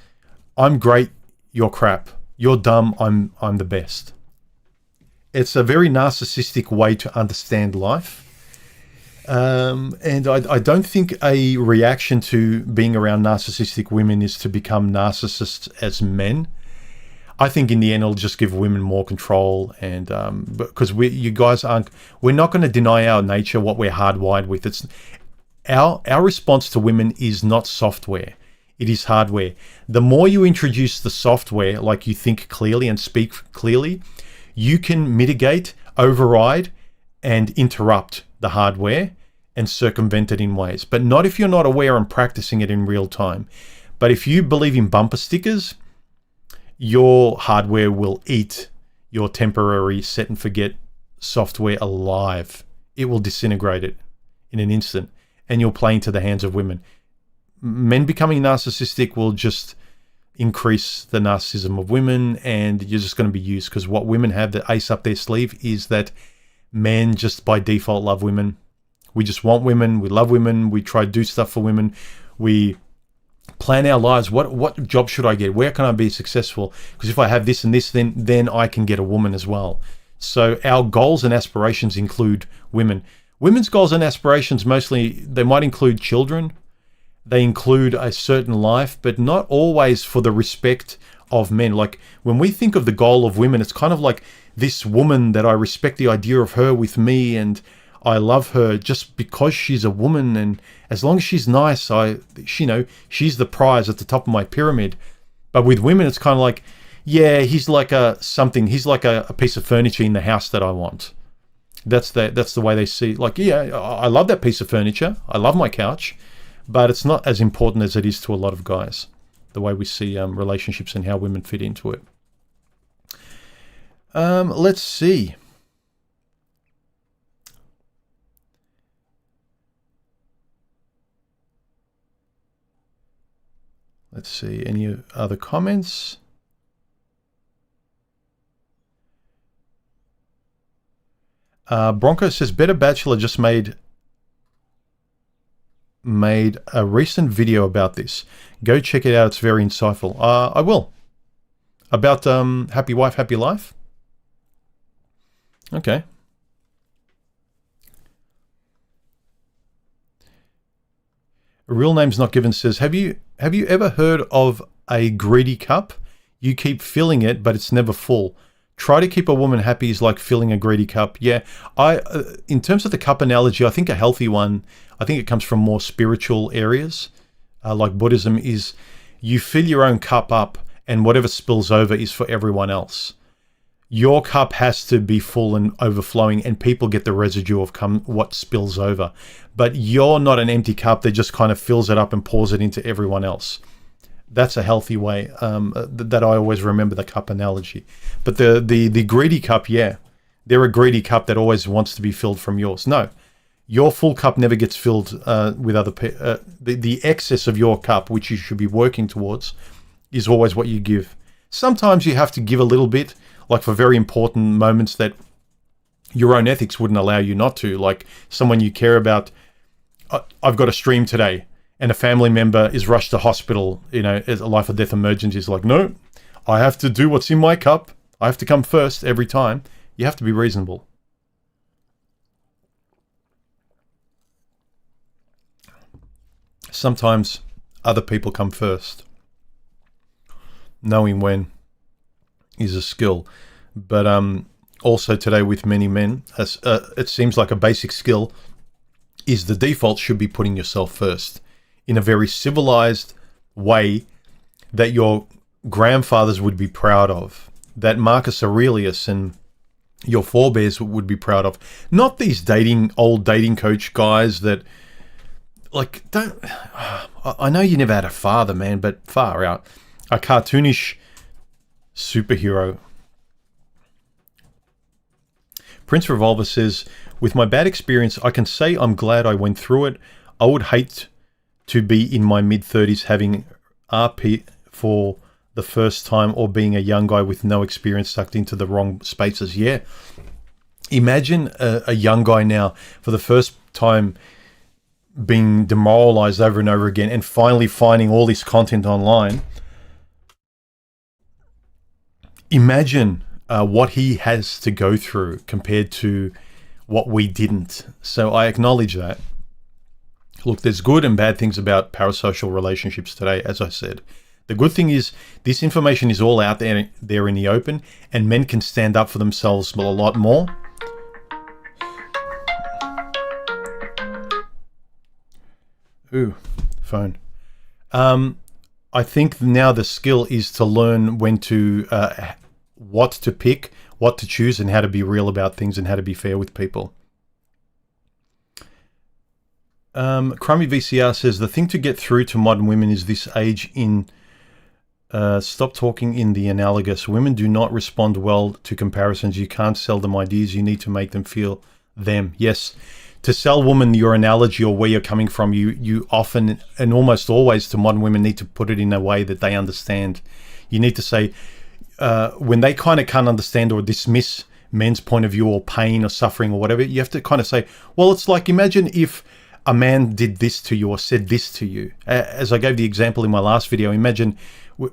I'm great, you're crap. You're dumb, I'm the best. It's a very narcissistic way to understand life. And I don't think a reaction to being around narcissistic women is to become narcissists as men. I think in the end it'll just give women more control, and because we're not going to deny our nature, what we're hardwired with. It's our response to women is not software. It is hardware. The more you introduce the software, like you think clearly and speak clearly, you can mitigate, override, and interrupt the hardware and circumvent it in ways. But not if you're not aware and practicing it in real time. But if you believe in bumper stickers, your hardware will eat your temporary set and forget software alive. It will disintegrate it in an instant, and you'll play into the hands of women. Men becoming narcissistic will just increase the narcissism of women, and you're just going to be used, because what women have, the ace up their sleeve, is that men just by default love women. We just want women. We love women. We try to do stuff for women. We plan our lives. What job should I get? Where can I be successful? Because if I have this and this, then I can get a woman as well. So our goals and aspirations include women. Women's goals and aspirations mostly, they might include children. They include a certain life, but not always for the respect of men. Like when we think of the goal of women, it's kind of like this woman that I respect the idea of her with me, and I love her just because she's a woman, and as long as she's nice, she's the prize at the top of my pyramid. But with women, it's kind of like, yeah, he's like he's like a piece of furniture in the house that I want. That's the way they see. Like, yeah, I love that piece of furniture. I love my couch, but it's not as important as it is to a lot of guys, the way we see relationships and how women fit into it. Let's see. Let's see, any other comments? Bronco says, Better Bachelor just made a recent video about this. Go check it out. It's very insightful. I will. About Happy Wife, Happy Life? Okay. A real name's not given says, have you ever heard of a greedy cup? You keep filling it, but it's never full. Try to keep a woman happy is like filling a greedy cup. Yeah, in terms of the cup analogy, I think a healthy one, I think it comes from more spiritual areas, like Buddhism, is you fill your own cup up and whatever spills over is for everyone else. Your cup has to be full and overflowing, and people get the residue of what spills over. But you're not an empty cup that just kind of fills it up and pours it into everyone else. That's a healthy way that I always remember the cup analogy. But the greedy cup, yeah, they're a greedy cup that always wants to be filled from yours. No, your full cup never gets filled with other people. The excess of your cup, which you should be working towards, is always what you give. Sometimes you have to give a little bit, like for very important moments that your own ethics wouldn't allow you not to. Like someone you care about, I've got a stream today, and a family member is rushed to hospital, as a life or death emergency. Is like, no, I have to do what's in my cup. I have to come first every time. You have to be reasonable. Sometimes other people come first. Knowing when is a skill. But also today with many men, it seems like a basic skill is the default should be putting yourself first in a very civilized way that your grandfathers would be proud of, that Marcus Aurelius and your forebears would be proud of. Not these old dating coach guys that, like, I know you never had a father, man, but far out. A cartoonish superhero. Prince Revolver says, with my bad experience, I can say I'm glad I went through it. I would hate to be in my mid-30s having RP for the first time, or being a young guy with no experience sucked into the wrong spaces. Yeah. Imagine a young guy now for the first time being demoralized over and over again and finally finding all this content online. Imagine what he has to go through compared to what we didn't. So I acknowledge that. Look, there's good and bad things about parasocial relationships today, as I said. The good thing is this information is all out there in the open, and men can stand up for themselves a lot more. Ooh, phone. I think now the skill is to learn when to, what to pick, what to choose, and how to be real about things and how to be fair with people. Crummy VCR says, the thing to get through to modern women is this age in stop talking in the analogous. Women do not respond well to comparisons. You can't sell them ideas. You need to make them feel them. Yes. To sell women your analogy or where you're coming from, you often and almost always to modern women need to put it in a way that they understand. You need to say, when they kind of can't understand or dismiss men's point of view or pain or suffering or whatever. You have to kind of say, well, it's like, imagine if a man did this to you or said this to you. As I gave the example in my last video, imagine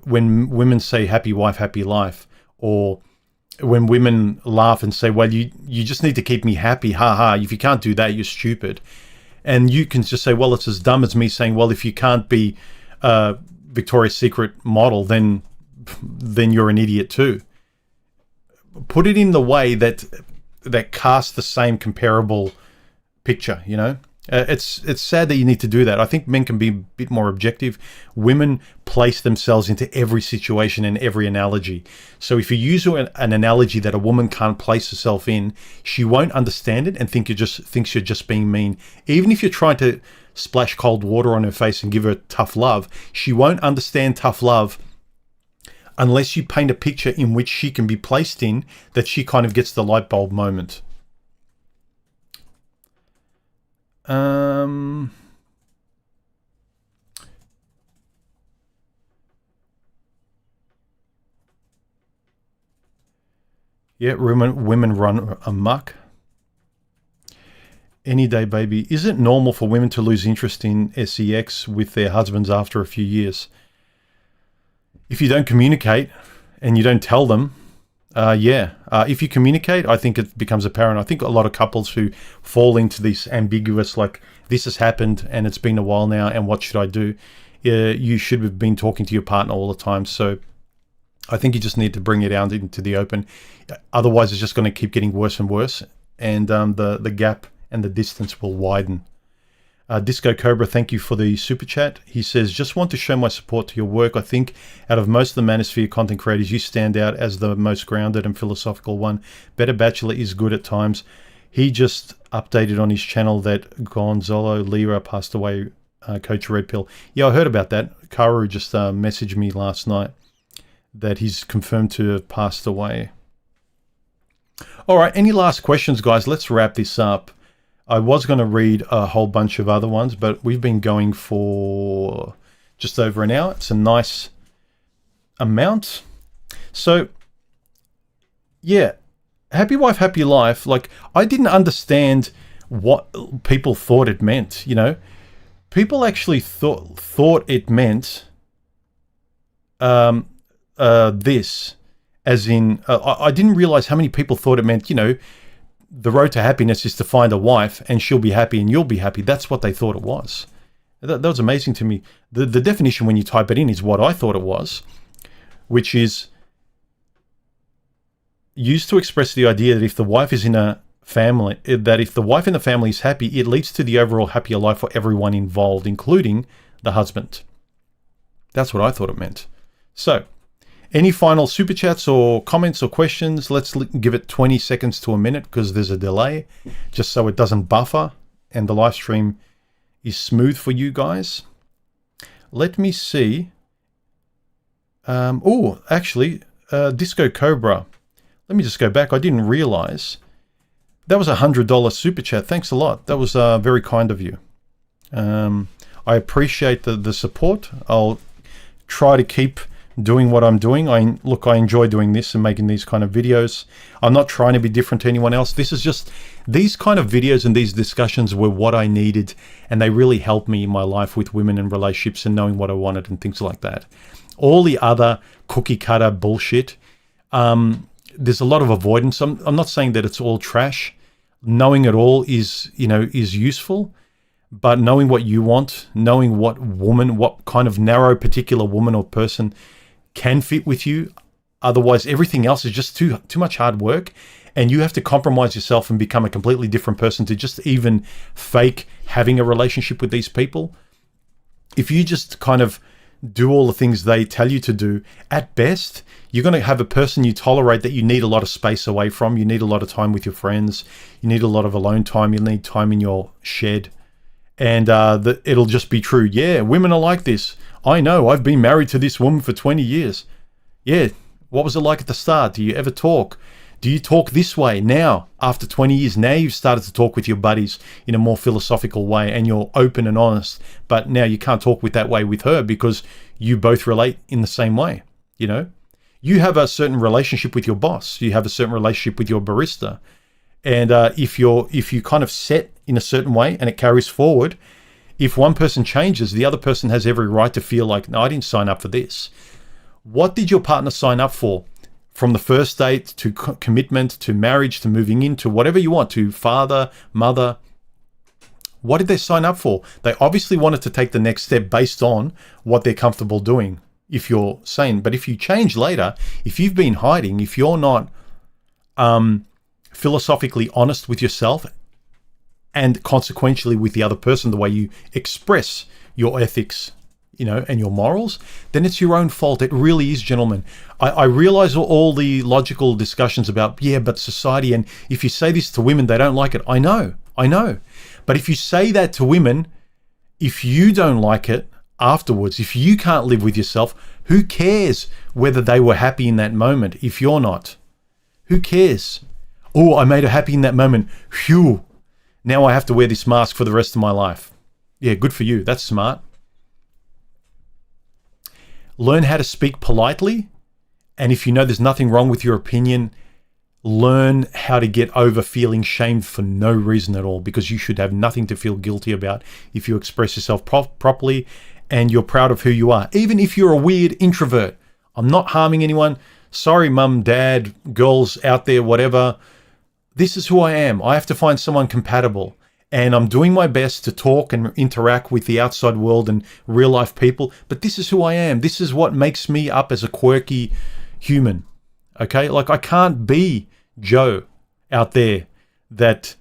when women say happy wife, happy life, or when women laugh and say, well, you just need to keep me happy, ha ha, if you can't do that, you're stupid. And you can just say, well, it's as dumb as me saying, well, if you can't be a Victoria's Secret model, then you're an idiot too. Put it in the way that casts the same comparable picture, you know? It's sad that you need to do that. I think men can be a bit more objective. Women place themselves into every situation and every analogy. So if you use an analogy that a woman can't place herself in, she won't understand it and thinks you're just being mean. Even if you're trying to splash cold water on her face and give her tough love, she won't understand tough love unless you paint a picture in which she can be placed in, that she kind of gets the light bulb moment. Yeah, women run amok. Any day, baby. Is it normal for women to lose interest in sex with their husbands after a few years? If you don't communicate and you don't tell them, yeah. If you communicate, I think it becomes apparent. I think a lot of couples who fall into this ambiguous, like, this has happened and it's been a while now and what should I do? You should have been talking to your partner all the time. So I think you just need to bring it out into the open. Otherwise, it's just going to keep getting worse and worse. And the gap and the distance will widen. Disco Cobra, thank you for the super chat. He says, just want to show my support to your work. I think out of most of the Manosphere content creators, you stand out as the most grounded and philosophical one. Better Bachelor is good at times. He just updated on his channel that Gonzalo Lira passed away, Coach Red Pill. Yeah, I heard about that. Karu just messaged me last night that he's confirmed to have passed away. All right, any last questions, guys? Let's wrap this up. I was going to read a whole bunch of other ones, but we've been going for just over an hour. It's a nice amount. So, yeah, happy wife, happy life. Like, I didn't understand what people thought it meant, you know. People actually thought it meant this, as in, I didn't realize how many people thought it meant, you know, the road to happiness is to find a wife and she'll be happy and you'll be happy. That's what they thought it was. That was amazing to me. The definition when you type it in is what I thought it was, which is used to express the idea that if the wife is in a family, that if the wife in the family is happy, it leads to the overall happier life for everyone involved, including the husband. That's what I thought it meant. So, any final super chats or comments or questions? Let's give it 20 seconds to a minute because there's a delay, just so it doesn't buffer and the live stream is smooth for you guys. Let me see. Oh, actually, Disco Cobra. Let me just go back. I didn't realize that was $100 super chat. Thanks a lot. That was very kind of you. I appreciate the support. I'll try to keep doing what I'm doing. I enjoy doing this and making these kind of videos. I'm not trying to be different to anyone else. This is just, these kind of videos and these discussions were what I needed, and they really helped me in my life with women and relationships and knowing what I wanted and things like that. All the other cookie cutter bullshit, there's a lot of avoidance. I'm not saying that it's all trash. Knowing it all is useful. But knowing what you want, knowing what kind of narrow particular woman or person can fit with you. Otherwise, everything else is just too much hard work, and you have to compromise yourself and become a completely different person to just even fake having a relationship with these people. If you just kind of do all the things they tell you to do, at best, you're going to have a person you tolerate that you need a lot of space away from. You need a lot of time with your friends. You need a lot of alone time. You need time in your shed. And it'll just be true. Yeah, women are like this. I know, I've been married to this woman for 20 years. Yeah, what was it like at the start? Do you ever talk? Do you talk this way now, after 20 years? Now you've started to talk with your buddies in a more philosophical way and you're open and honest. But now you can't talk that way with her because you both relate in the same way, you know? You have a certain relationship with your boss. You have a certain relationship with your barista. And if you kind of set in a certain way and it carries forward, if one person changes, the other person has every right to feel like, no, I didn't sign up for this. What did your partner sign up for? From the first date to commitment to marriage to moving into whatever you want, to father, mother. What did they sign up for? They obviously wanted to take the next step based on what they're comfortable doing, if you're sane. But if you change later, if you've been hiding, if you're not philosophically honest with yourself and consequentially with the other person, the way you express your ethics, and your morals, then it's your own fault. It really is, gentlemen. I realize all the logical discussions about, yeah, but society, and if you say this to women, they don't like it. I know. But if you say that to women, if you don't like it afterwards, if you can't live with yourself, who cares whether they were happy in that moment if you're not? Who cares? Oh, I made her happy in that moment. Phew. Now I have to wear this mask for the rest of my life. Yeah, good for you. That's smart. Learn how to speak politely. And if you know there's nothing wrong with your opinion, learn how to get over feeling shamed for no reason at all, because you should have nothing to feel guilty about if you express yourself properly and you're proud of who you are. Even if you're a weird introvert. I'm not harming anyone. Sorry, mum, dad, girls out there, whatever. This is who I am. I have to find someone compatible. And I'm doing my best to talk and interact with the outside world and real life people. But this is who I am. This is what makes me up as a quirky human. Okay? Like, I can't be Joe out there that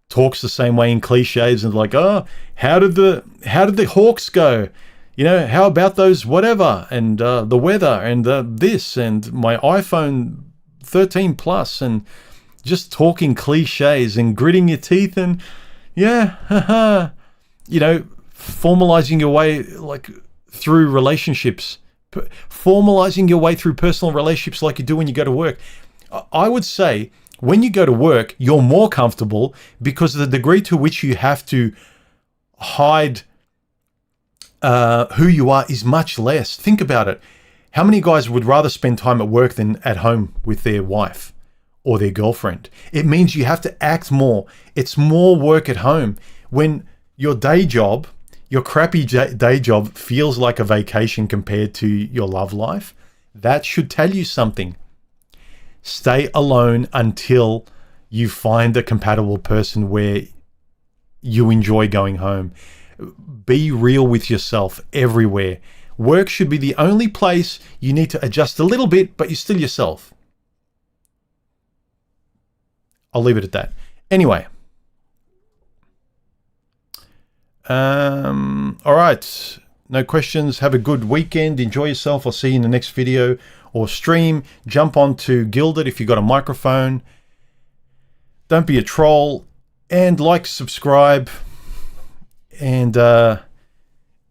talks the same way in cliches and like, oh, how did the Hawks go? How about those whatever and the weather and this and my iPhone 13 Plus, and just talking cliches and gritting your teeth and formalizing your way like through relationships, formalizing your way through personal relationships like you do when you go to work. I would say when you go to work, you're more comfortable because the degree to which you have to hide who you are is much less. Think about it. How many guys would rather spend time at work than at home with their wife or their girlfriend? It means you have to act more. It's more work at home. When your day job, your crappy day job feels like a vacation compared to your love life, that should tell you something. Stay alone until you find a compatible person where you enjoy going home. Be real with yourself everywhere. Work should be the only place you need to adjust a little bit, but you're still yourself. I'll leave it at that. Anyway. All right. No questions. Have a good weekend. Enjoy yourself. I'll see you in the next video or stream. Jump onto Gilded if you've got a microphone. Don't be a troll. And like, subscribe. And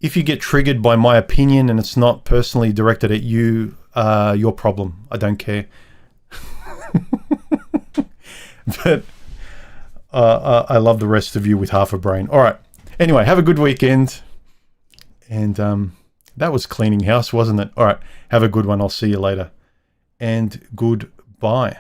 if you get triggered by my opinion and it's not personally directed at you, your problem. I don't care. But I love the rest of you with half a brain. All right. Anyway, have a good weekend. And that was cleaning house, wasn't it? All right. Have a good one. I'll see you later. And goodbye.